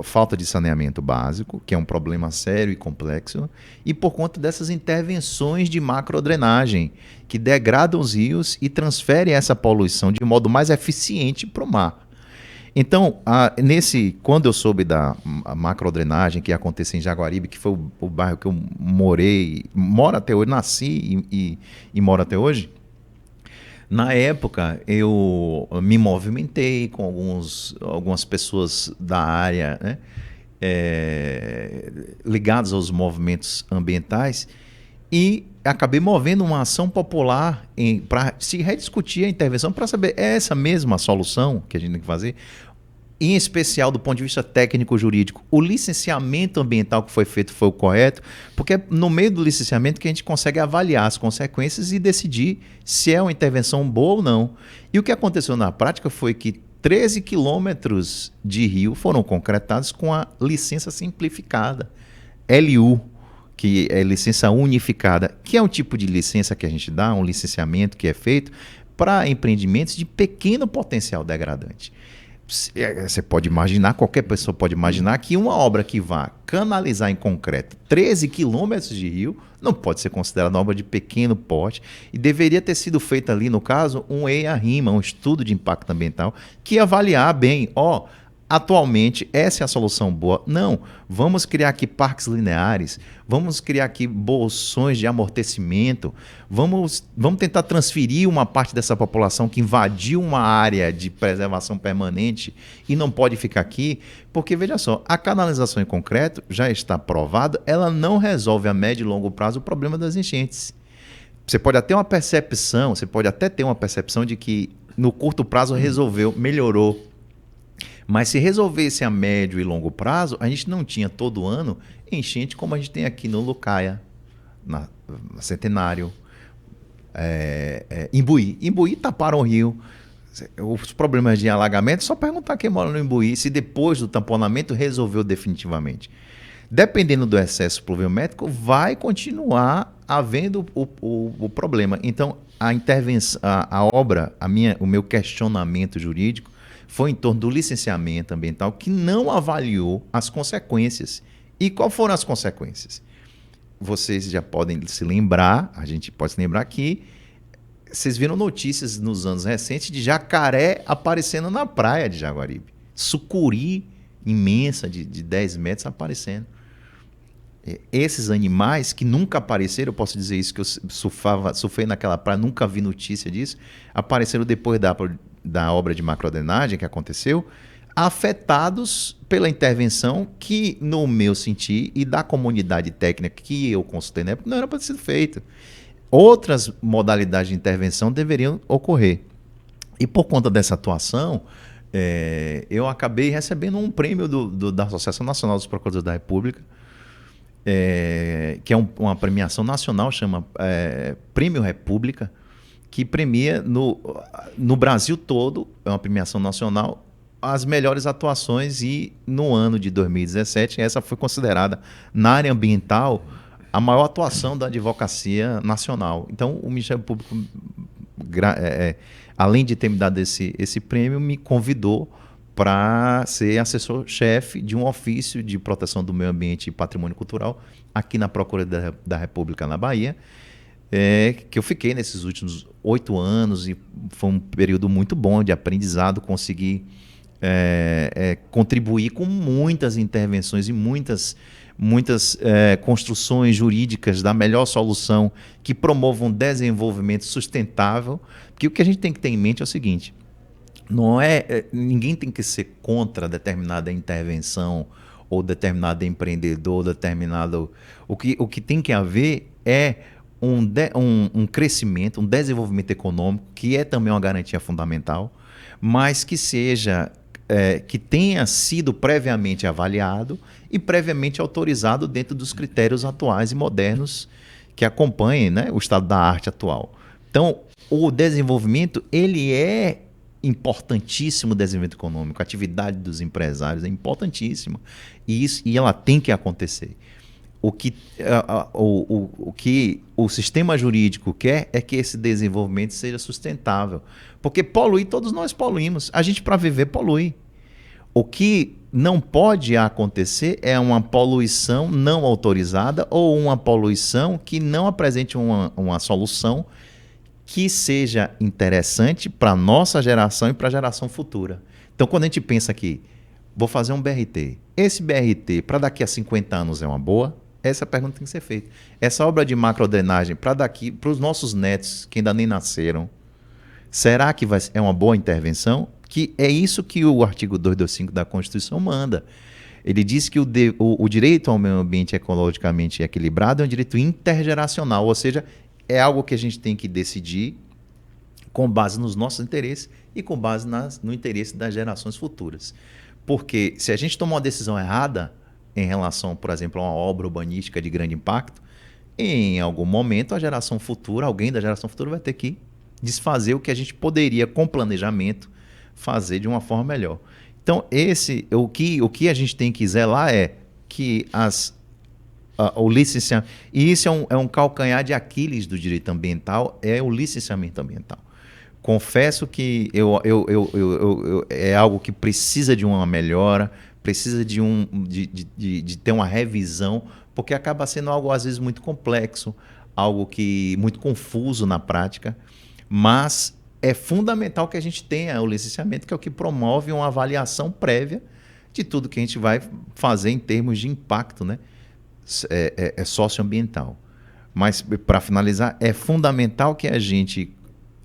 falta de saneamento básico, que é um problema sério e complexo, e por conta dessas intervenções de macrodrenagem, que degradam os rios e transferem essa poluição de modo mais eficiente para o mar. Então, quando eu soube da macrodrenagem que ia acontecer em Jaguaribe, que foi o bairro que eu moro até hoje, nasci e moro até hoje, na época eu me movimentei com algumas pessoas da área, né, ligadas aos movimentos ambientais, e acabei movendo uma ação popular para se rediscutir a intervenção, para saber, é essa mesma solução que a gente tem que fazer? Em especial do ponto de vista técnico-jurídico, o licenciamento ambiental que foi feito foi o correto, porque é no meio do licenciamento que a gente consegue avaliar as consequências e decidir se é uma intervenção boa ou não. E o que aconteceu na prática foi que 13 quilômetros de rio foram concretados com a licença simplificada, LU, que é licença unificada, que é um tipo de licença que a gente dá, um licenciamento que é feito para empreendimentos de pequeno potencial degradante. Você pode imaginar, qualquer pessoa pode imaginar que uma obra que vá canalizar em concreto 13 quilômetros de rio não pode ser considerada uma obra de pequeno porte e deveria ter sido feita ali, no caso, um EIA-RIMA, um estudo de impacto ambiental, que ia avaliar bem, atualmente essa é a solução boa. Não, vamos criar aqui parques lineares, vamos criar aqui bolsões de amortecimento, vamos tentar transferir uma parte dessa população que invadiu uma área de preservação permanente e não pode ficar aqui, porque veja só, a canalização em concreto já está provada, ela não resolve a médio e longo prazo o problema das enchentes. Você pode até ter uma percepção de que no curto prazo melhorou. Mas se resolvesse a médio e longo prazo, a gente não tinha todo ano enchente como a gente tem aqui no Lucaia, na Centenário, Imbuí. Imbuí taparam o rio. Os problemas de alagamento, só perguntar quem mora no Imbuí se depois do tamponamento resolveu definitivamente. Dependendo do excesso pluviométrico, vai continuar havendo o problema. Então, a intervenção, a obra, o meu questionamento jurídico foi em torno do licenciamento ambiental que não avaliou as consequências. E quais foram as consequências? Vocês já podem se lembrar, a gente pode se lembrar que vocês viram notícias nos anos recentes de jacaré aparecendo na praia de Jaguaribe. Sucuri imensa de 10 metros aparecendo. Esses animais que nunca apareceram, eu posso dizer isso, que eu surfei naquela praia, nunca vi notícia disso, apareceram depois da obra de macrodrenagem que aconteceu, afetados pela intervenção que, no meu sentir, e da comunidade técnica que eu consultei na época, não era para ter sido feito. Outras modalidades de intervenção deveriam ocorrer. E por conta dessa atuação, eu acabei recebendo um prêmio da Associação Nacional dos Procuradores da República, que é uma premiação nacional, chama Prêmio República, que premia no Brasil todo, é uma premiação nacional, as melhores atuações, e no ano de 2017 essa foi considerada, na área ambiental, a maior atuação da advocacia nacional. Então o Ministério Público, além de ter me dado esse prêmio, me convidou para ser assessor-chefe de um ofício de proteção do meio ambiente e patrimônio cultural aqui na Procuradoria da República na Bahia, que eu fiquei nesses últimos 8 anos, e foi um período muito bom de aprendizado, consegui contribuir com muitas intervenções e muitas construções jurídicas da melhor solução que promovam um desenvolvimento sustentável, porque o que a gente tem que ter em mente é o seguinte: ninguém tem que ser contra determinada intervenção ou determinado empreendedor, o que tem que haver é um crescimento, um desenvolvimento econômico, que é também uma garantia fundamental, mas que tenha sido previamente avaliado e previamente autorizado dentro dos critérios atuais e modernos que acompanhem, né, o estado da arte atual. Então, o desenvolvimento, ele é importantíssimo, o desenvolvimento econômico, a atividade dos empresários é importantíssima, e ela tem que acontecer. O que o sistema jurídico quer é que esse desenvolvimento seja sustentável. Porque poluir, todos nós poluímos. A gente, para viver, polui. O que não pode acontecer é uma poluição não autorizada ou uma poluição que não apresente uma solução que seja interessante para a nossa geração e para a geração futura. Então, quando a gente pensa aqui, vou fazer um BRT. Esse BRT, para daqui a 50 anos, é uma boa? Essa pergunta tem que ser feita. Essa obra de macrodrenagem, para os nossos netos, que ainda nem nasceram, será que é uma boa intervenção? Que é isso que o artigo 225 da Constituição manda. Ele diz que o direito ao meio ambiente ecologicamente equilibrado é um direito intergeracional, ou seja, é algo que a gente tem que decidir com base nos nossos interesses e com base no interesse das gerações futuras. Porque se a gente tomar uma decisão errada em relação, por exemplo, a uma obra urbanística de grande impacto, em algum momento alguém da geração futura vai ter que desfazer o que a gente poderia, com planejamento, fazer de uma forma melhor. Então, o que a gente tem que zelar é que o licenciamento... E isso é um calcanhar de Aquiles do direito ambiental, é o licenciamento ambiental. Confesso que é algo que precisa de uma melhora, precisa de ter uma revisão, porque acaba sendo algo, às vezes, muito complexo, algo muito confuso na prática, mas é fundamental que a gente tenha o licenciamento, que é o que promove uma avaliação prévia de tudo que a gente vai fazer em termos de impacto, né? Socioambiental. Mas, para finalizar, é fundamental que a gente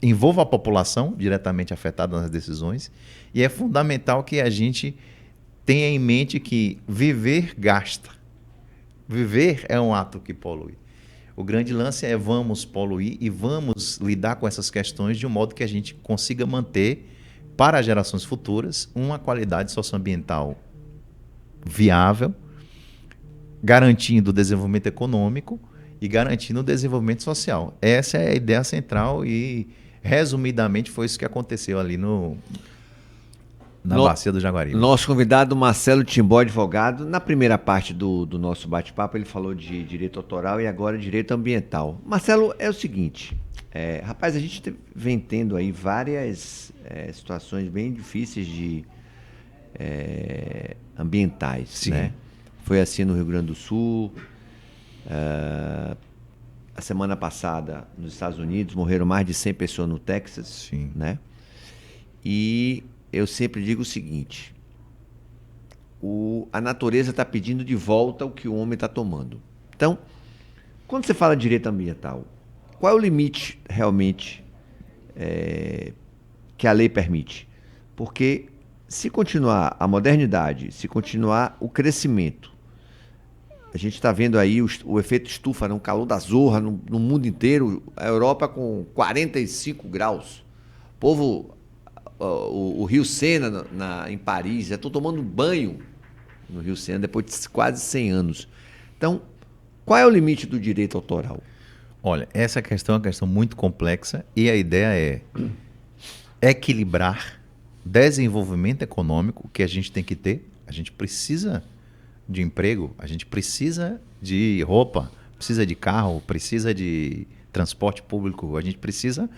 envolva a população diretamente afetada nas decisões, e é fundamental que a gente tenha em mente que viver gasta. Viver é um ato que polui. O grande lance é vamos poluir e vamos lidar com essas questões de um modo que a gente consiga manter, para as gerações futuras, uma qualidade socioambiental viável, garantindo o desenvolvimento econômico e garantindo o desenvolvimento social. Essa é a ideia central e, resumidamente, foi isso que aconteceu ali na Bacia do Jaguaribe. Nosso convidado, Marcelo Timbó, advogado, na primeira parte do nosso bate-papo, ele falou de direito autoral e agora direito ambiental. Marcelo, é o seguinte, rapaz, a gente vem tendo aí várias situações bem difíceis ambientais, Sim. Né? Foi assim no Rio Grande do Sul, a semana passada nos Estados Unidos morreram mais de 100 pessoas no Texas, Sim. Né? E eu sempre digo o seguinte, a natureza está pedindo de volta o que o homem está tomando. Então, quando você fala de direito ambiental, qual é o limite realmente que a lei permite? Porque se continuar a modernidade, se continuar o crescimento, a gente está vendo aí o efeito estufa, né? Um calor da zorra no mundo inteiro, a Europa com 45 graus. O povo, o Rio Sena em Paris, já estão tomando banho no Rio Sena depois de quase 100 anos. Então, qual é o limite do direito autoral? Olha, essa questão é uma questão muito complexa e a ideia é equilibrar desenvolvimento econômico que a gente tem que ter. A gente precisa de emprego, a gente precisa de roupa, precisa de carro, precisa de transporte público, a gente precisa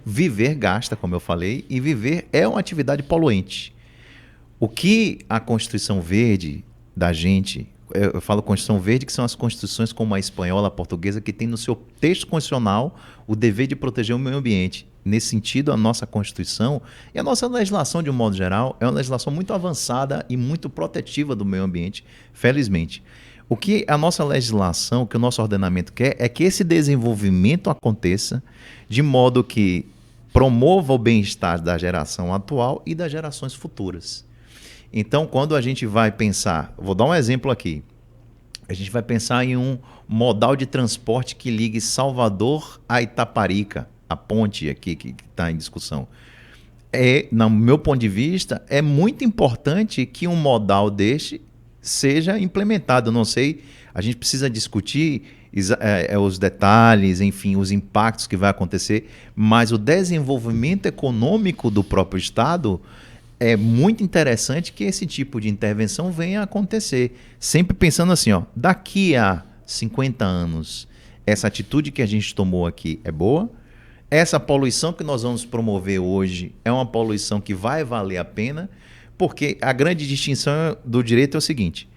viver, gasta, como eu falei, e viver é uma atividade poluente. O que a Constituição Verde da gente, eu falo Constituição Verde, que são as constituições como a espanhola, a portuguesa, que tem no seu texto constitucional o dever de proteger o meio ambiente. Nesse sentido, a nossa Constituição e a nossa legislação, de um modo geral, é uma legislação muito avançada e muito protetiva do meio ambiente, felizmente. O que a nossa legislação, o que o nosso ordenamento quer, é que esse desenvolvimento aconteça de modo que promova o bem-estar da geração atual e das gerações futuras. Então, quando a gente vai pensar, vou dar um exemplo aqui, a gente vai pensar em um modal de transporte que ligue Salvador a Itaparica, a ponte aqui que está em discussão. No meu ponto de vista, é muito importante que um modal deste seja implementado. Eu não sei, a gente precisa discutir os detalhes, enfim, os impactos que vai acontecer, mas o desenvolvimento econômico do próprio Estado é muito interessante que esse tipo de intervenção venha a acontecer. Sempre pensando assim, daqui a 50 anos, essa atitude que a gente tomou aqui é boa? Essa poluição que nós vamos promover hoje é uma poluição que vai valer a pena? Porque a grande distinção do direito é o seguinte: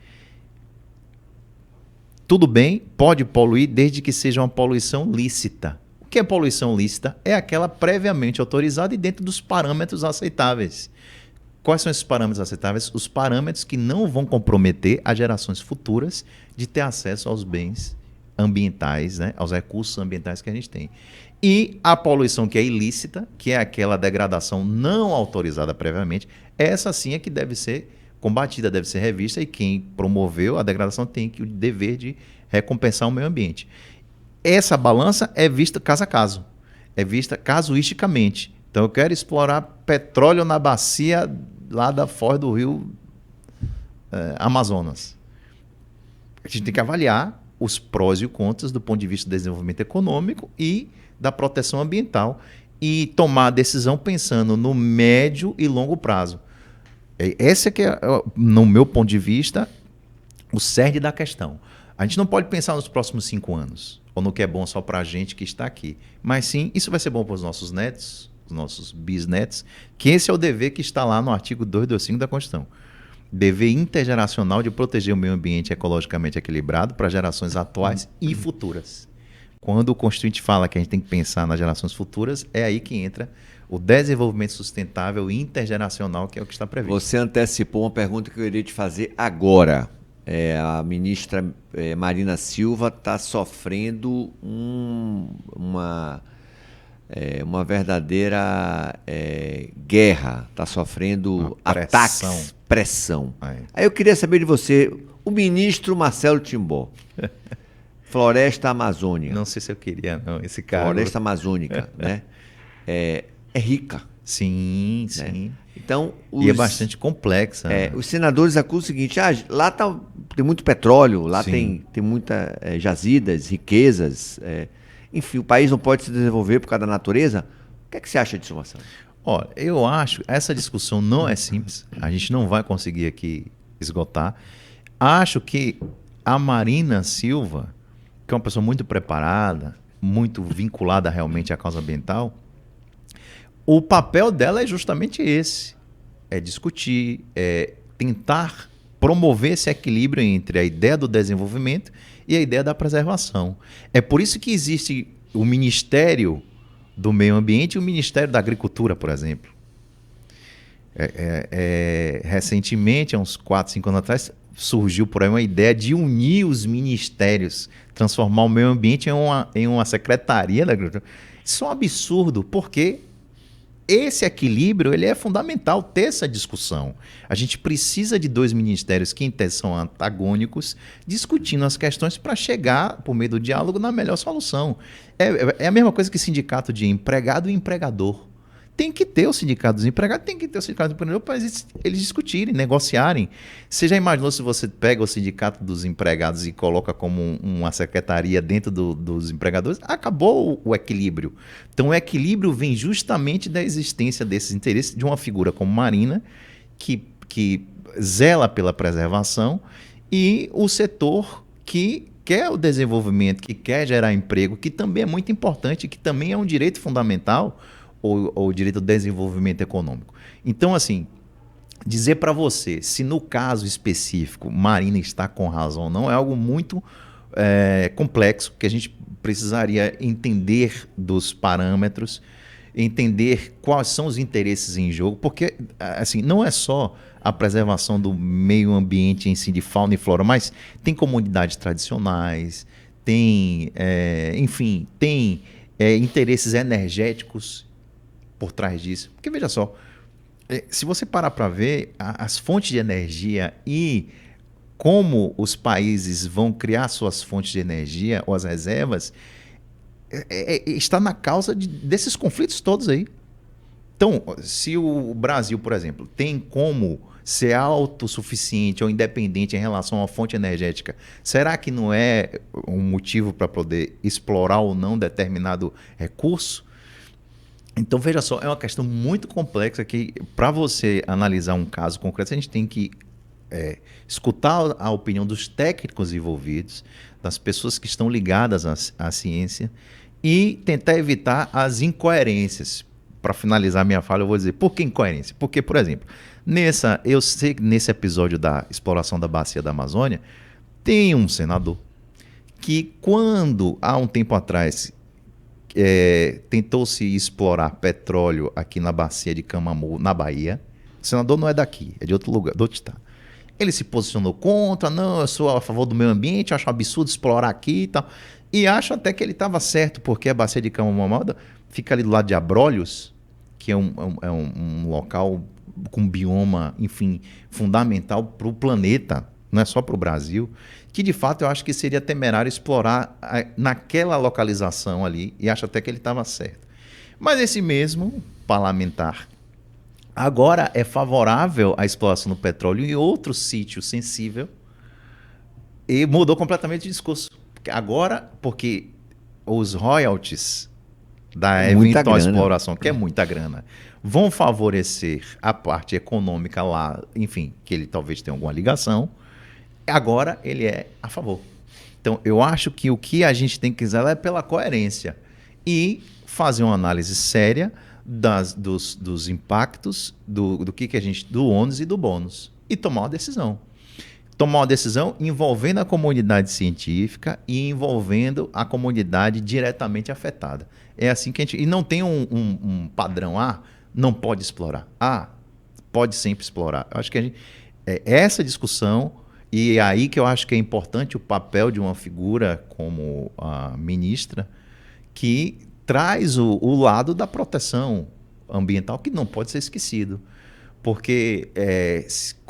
tudo bem, pode poluir desde que seja uma poluição lícita. O que é poluição lícita? É aquela previamente autorizada e dentro dos parâmetros aceitáveis. Quais são esses parâmetros aceitáveis? Os parâmetros que não vão comprometer as gerações futuras de ter acesso aos bens ambientais, né? Aos recursos ambientais que a gente tem. E a poluição que é ilícita, que é aquela degradação não autorizada previamente, essa sim é que deve ser combatida, deve ser revista, e quem promoveu a degradação tem o dever de recompensar o meio ambiente. Essa balança é vista caso a caso, é vista casuisticamente. Então eu quero explorar petróleo na bacia lá da foz do rio Amazonas. A gente tem que avaliar os prós e os contras do ponto de vista do desenvolvimento econômico e da proteção ambiental e tomar a decisão pensando no médio e longo prazo. Esse que é, no meu ponto de vista, o cerne da questão. A gente não pode pensar nos próximos 5 anos, ou no que é bom só para a gente que está aqui, mas sim, isso vai ser bom para os nossos netos, os nossos bisnetos, que esse é o dever que está lá no artigo 225 da Constituição. Dever intergeracional de proteger o meio ambiente ecologicamente equilibrado para gerações atuais e futuras. Quando o Constituinte fala que a gente tem que pensar nas gerações futuras, é aí que entra o desenvolvimento sustentável e intergeracional, que é o que está previsto. Você antecipou uma pergunta que eu iria te fazer agora. A ministra Marina Silva está sofrendo uma verdadeira guerra, está sofrendo ataques, pressão. Aí eu queria saber de você, o ministro Marcelo Timbó, Floresta Amazônica. Não sei se eu queria, não, esse cara. Floresta Amazônica, né? É rica. Sim, né? Sim. Então, e é bastante complexa. Né? Os senadores acusam o seguinte: lá tem muito petróleo, lá tem muitas jazidas, riquezas. Enfim, o país não pode se desenvolver por causa da natureza. O que é que você acha disso, Marcelo? Olha, eu acho essa discussão não é simples. A gente não vai conseguir aqui esgotar. Acho que a Marina Silva, que é uma pessoa muito preparada, muito vinculada realmente à causa ambiental, o papel dela é justamente esse. É discutir, é tentar promover esse equilíbrio entre a ideia do desenvolvimento e a ideia da preservação. É por isso que existe o Ministério do Meio Ambiente e o Ministério da Agricultura, por exemplo. Recentemente, há uns 4, 5 anos atrás, surgiu por aí uma ideia de unir os ministérios, transformar o meio ambiente em uma secretaria da agricultura. Isso é um absurdo, porque esse equilíbrio ele é fundamental ter essa discussão. A gente precisa de dois ministérios que em tese são antagônicos, discutindo as questões para chegar, por meio do diálogo, na melhor solução. É a mesma coisa que sindicato de empregado e empregador. Tem que ter o sindicato dos empregados, tem que ter o sindicato do empregador para eles discutirem, negociarem. Você já imaginou se você pega o sindicato dos empregados e coloca como uma secretaria dentro dos empregadores? Acabou o equilíbrio. Então o equilíbrio vem justamente da existência desses interesses de uma figura como Marina, que zela pela preservação, e o setor que quer o desenvolvimento, que quer gerar emprego, que também é muito importante, que também é um direito fundamental, ou direito ao desenvolvimento econômico. Então, assim, dizer para você se no caso específico Marina está com razão ou não é algo muito complexo, que a gente precisaria entender dos parâmetros, entender quais são os interesses em jogo, porque assim, não é só a preservação do meio ambiente em si, de fauna e flora, mas tem comunidades tradicionais, tem, enfim, tem interesses energéticos por trás disso. Porque veja só, se você parar para ver as fontes de energia e como os países vão criar suas fontes de energia ou as reservas, está na causa desses conflitos todos aí. Então, se o Brasil, por exemplo, tem como ser autossuficiente ou independente em relação a uma fonte energética, será que não é um motivo para poder explorar ou não determinado recurso? Então, veja só, é uma questão muito complexa que, para você analisar um caso concreto, a gente tem que escutar a opinião dos técnicos envolvidos, das pessoas que estão ligadas à ciência e tentar evitar as incoerências. Para finalizar minha fala, eu vou dizer, por que incoerência? Porque, por exemplo, eu sei que nesse episódio da exploração da bacia da Amazônia, tem um senador que, quando, há um tempo atrás, tentou-se explorar petróleo aqui na bacia de Camamu, na Bahia. O senador não é daqui, é de outro lugar, do outro estado. Ele se posicionou contra, não, eu sou a favor do meio ambiente, acho um absurdo explorar aqui e tal. E acho até que ele estava certo, porque a bacia de Camamu fica ali do lado de Abrolhos, que é um local com bioma, enfim, fundamental para o planeta, não é só para o Brasil, que de fato eu acho que seria temerário explorar naquela localização ali, e acho até que ele estava certo. Mas esse mesmo parlamentar agora é favorável à exploração do petróleo em outro sítio sensível e mudou completamente de discurso. Porque os royalties da eventual exploração, que é muita grana, vão favorecer a parte econômica lá, enfim, que ele talvez tenha alguma ligação. Agora ele é a favor. Então, eu acho que o que a gente tem que zelar é pela coerência e fazer uma análise séria dos impactos, do ônus e do bônus, e tomar uma decisão. Tomar uma decisão envolvendo a comunidade científica e envolvendo a comunidade diretamente afetada. É assim que a gente... E não tem um padrão, não pode explorar. Pode sempre explorar. Eu acho que essa discussão... E é aí que eu acho que é importante o papel de uma figura como a ministra, que traz o lado da proteção ambiental, que não pode ser esquecido. Porque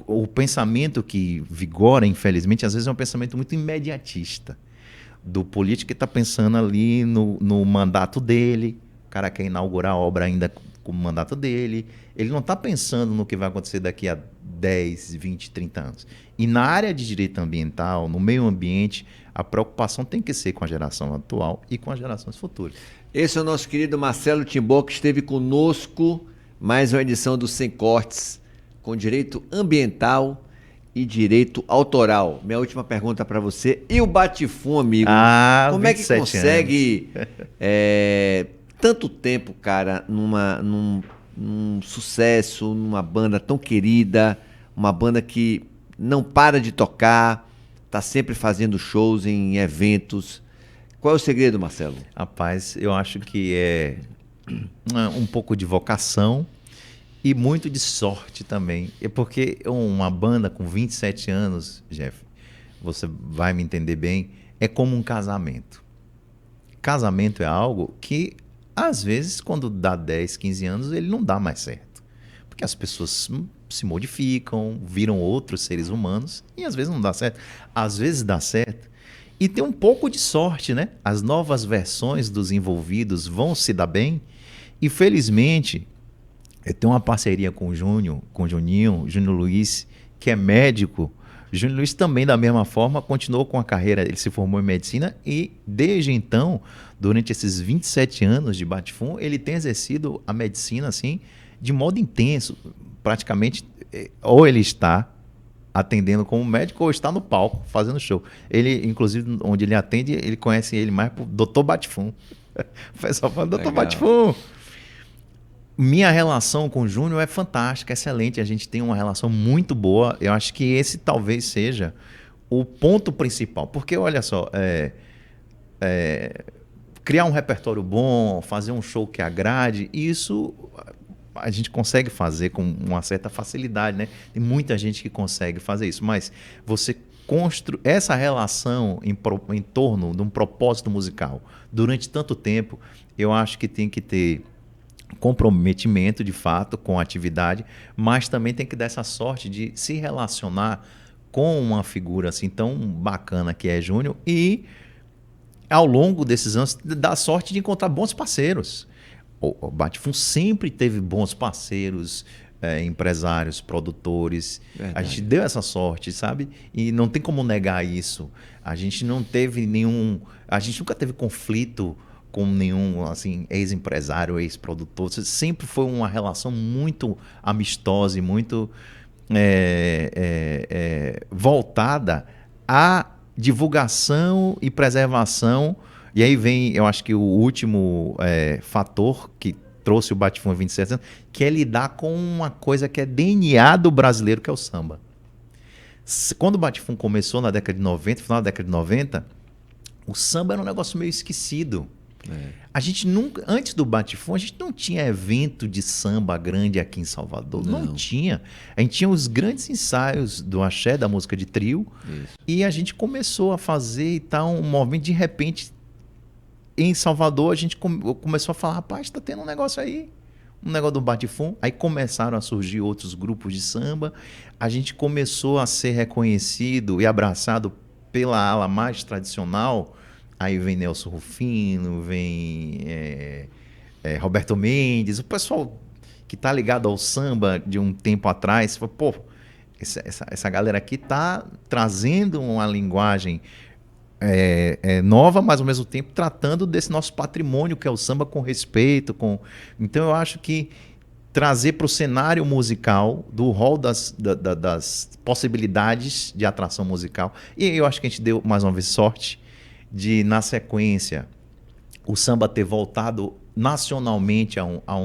o pensamento que vigora, infelizmente, às vezes é um pensamento muito imediatista, do político que está pensando ali no mandato dele, o cara quer inaugurar a obra ainda com o mandato dele, ele não está pensando no que vai acontecer daqui a 10, 20, 30 anos. E na área de direito ambiental, no meio ambiente, a preocupação tem que ser com a geração atual e com as gerações futuras. Esse é o nosso querido Marcelo Timbó, que esteve conosco, mais uma edição do Sem Cortes, com direito ambiental e direito autoral. Minha última pergunta para você. E o Bate-Fum, amigo? Como é que consegue tanto tempo, cara, num sucesso, numa banda tão querida, uma banda que não para de tocar, tá sempre fazendo shows em eventos. Qual é o segredo, Marcelo? Rapaz, eu acho que é um pouco de vocação e muito de sorte também. É porque uma banda com 27 anos, Jeff, você vai me entender bem, é como um casamento. Casamento é algo que Às vezes, quando dá 10, 15 anos, ele não dá mais certo. Porque as pessoas se modificam, viram outros seres humanos e às vezes não dá certo. Às vezes dá certo. E tem um pouco de sorte, né? As novas versões dos envolvidos vão se dar bem. E felizmente, eu tenho uma parceria com o Júnior, com o Juninho, Júnior Luiz, que é médico. Júnior Luiz também, da mesma forma, continuou com a carreira, ele se formou em medicina e, desde então, durante esses 27 anos de Bate-Fum, ele tem exercido a medicina assim, de modo intenso. Praticamente, ou ele está atendendo como médico ou está no palco fazendo show. Ele, inclusive, onde ele atende, ele conhece ele mais por Dr. Bate-Fum. O pessoal fala, Dr. Bate-Fum. Minha relação com o Júnior é fantástica, excelente. A gente tem uma relação muito boa. Eu acho que esse talvez seja o ponto principal. Porque, olha só, criar um repertório bom, fazer um show que agrade, isso a gente consegue fazer com uma certa facilidade, né? Tem muita gente que consegue fazer isso. Mas você construir essa relação em torno de um propósito musical durante tanto tempo, eu acho que tem que ter comprometimento de fato com a atividade, mas também tem que dar essa sorte de se relacionar com uma figura assim tão bacana que é Júnior e ao longo desses anos dar sorte de encontrar bons parceiros. O Bate-Fum sempre teve bons parceiros, empresários, produtores. Verdade. A gente deu essa sorte, sabe? E não tem como negar isso. A gente não teve nenhum, a gente nunca teve conflito com nenhum assim, ex-empresário, ex-produtor. Sempre foi uma relação muito amistosa e muito voltada à divulgação e preservação. E aí vem, eu acho que o último fator que trouxe o Bate-Fum 27 anos, que é lidar com uma coisa que é DNA do brasileiro, que é o samba. Quando o Bate-Fum começou na década de 90, final da década de 90, o samba era um negócio meio esquecido. A gente nunca, antes do Bate-Fum, a gente não tinha evento de samba grande aqui em Salvador. Não tinha. A gente tinha os grandes ensaios do axé, da música de trio. Isso. E a gente começou a fazer e tal, um movimento. De repente, em Salvador, a gente começou a falar, rapaz, está tendo um negócio aí. Um negócio do Bate-Fum. Aí começaram a surgir outros grupos de samba. A gente começou a ser reconhecido e abraçado pela ala mais tradicional. Aí vem Nelson Rufino, vem Roberto Mendes, o pessoal que está ligado ao samba de um tempo atrás, fala, pô, essa galera aqui está trazendo uma linguagem nova, mas ao mesmo tempo tratando desse nosso patrimônio que é o samba com respeito. Então eu acho que trazer para o cenário musical, do rol das possibilidades de atração musical, e eu acho que a gente deu mais uma vez sorte de, na sequência, o samba ter voltado nacionalmente a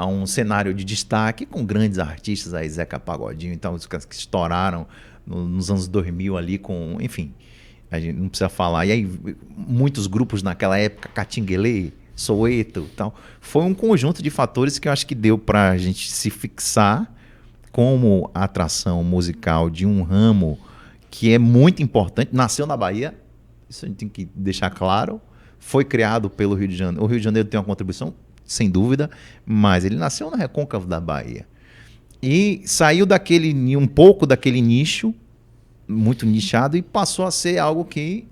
um cenário de destaque com grandes artistas, aí Zeca Pagodinho, então os que estouraram nos anos 2000 ali com, enfim, a gente não precisa falar. E aí muitos grupos naquela época, Catinguelê, Soweto e tal, foi um conjunto de fatores que eu acho que deu para a gente se fixar como atração musical de um ramo que é muito importante, nasceu na Bahia. Isso a gente tem que deixar claro. Foi criado pelo Rio de Janeiro. O Rio de Janeiro tem uma contribuição, sem dúvida, mas ele nasceu na recôncavo da Bahia. E saiu um pouco daquele nicho, muito nichado, e passou a ser algo que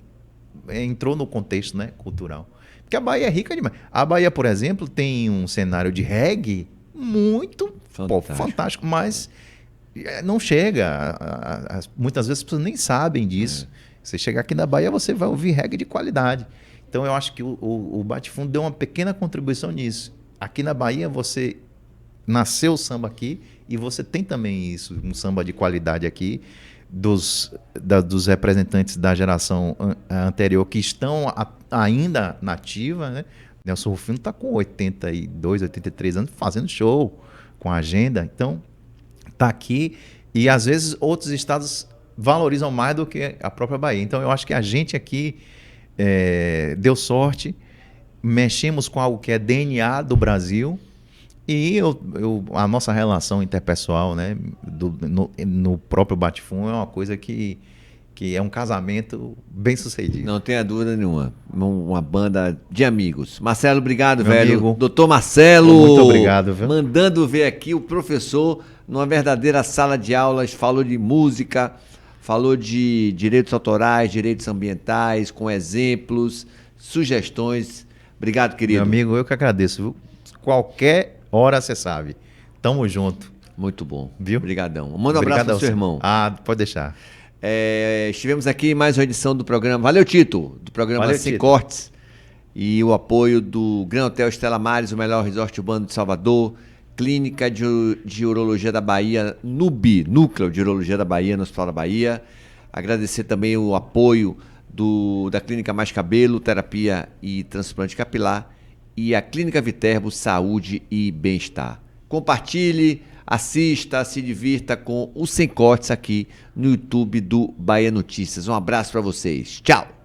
entrou no contexto, né, cultural. Porque a Bahia é rica demais. A Bahia, por exemplo, tem um cenário de reggae muito fantástico, mas não chega. Muitas vezes as pessoas nem sabem disso. Você chegar aqui na Bahia, você vai ouvir reggae de qualidade. Então, eu acho que o Bate-Fum deu uma pequena contribuição nisso. Aqui na Bahia, você nasceu o samba aqui e você tem também isso, um samba de qualidade aqui, dos representantes da geração anterior que estão ainda na ativa, né? Nelson Rufino está com 82, 83 anos fazendo show, com agenda. Então, está aqui. E, às vezes, outros estados valorizam mais do que a própria Bahia. Então, eu acho que a gente aqui deu sorte, mexemos com algo que é DNA do Brasil e a nossa relação interpessoal, né, no próprio Bate-Fum é uma coisa que é um casamento bem sucedido. Não tenha dúvida nenhuma. uma banda de amigos. Marcelo, obrigado, Meu velho. amigo. Doutor Marcelo. Muito obrigado, viu? Mandando ver aqui o professor numa verdadeira sala de aulas, falou de música, falou de direitos autorais, direitos ambientais, com exemplos, sugestões. Obrigado, querido. Meu amigo, eu que agradeço, viu? Qualquer hora você sabe. Tamo junto. Muito bom. Viu? Obrigadão. Manda um abraço pro seu irmão. Ah, pode deixar. Estivemos aqui em mais uma edição do programa. Valeu, Tito, do programa Valeu, Sem Tito. Cortes. E o apoio do Gran Hotel Estela Maris, o melhor resort urbano de Salvador, Clínica de Urologia da Bahia, NUBI, Núcleo de Urologia da Bahia, no Hospital da Bahia. Agradecer também o apoio da Clínica Mais Cabelo, Terapia e Transplante Capilar, e a Clínica Viterbo, Saúde e Bem-Estar. Compartilhe, assista, se divirta com o Sem Cortes aqui no YouTube do Bahia Notícias. Um abraço para vocês. Tchau!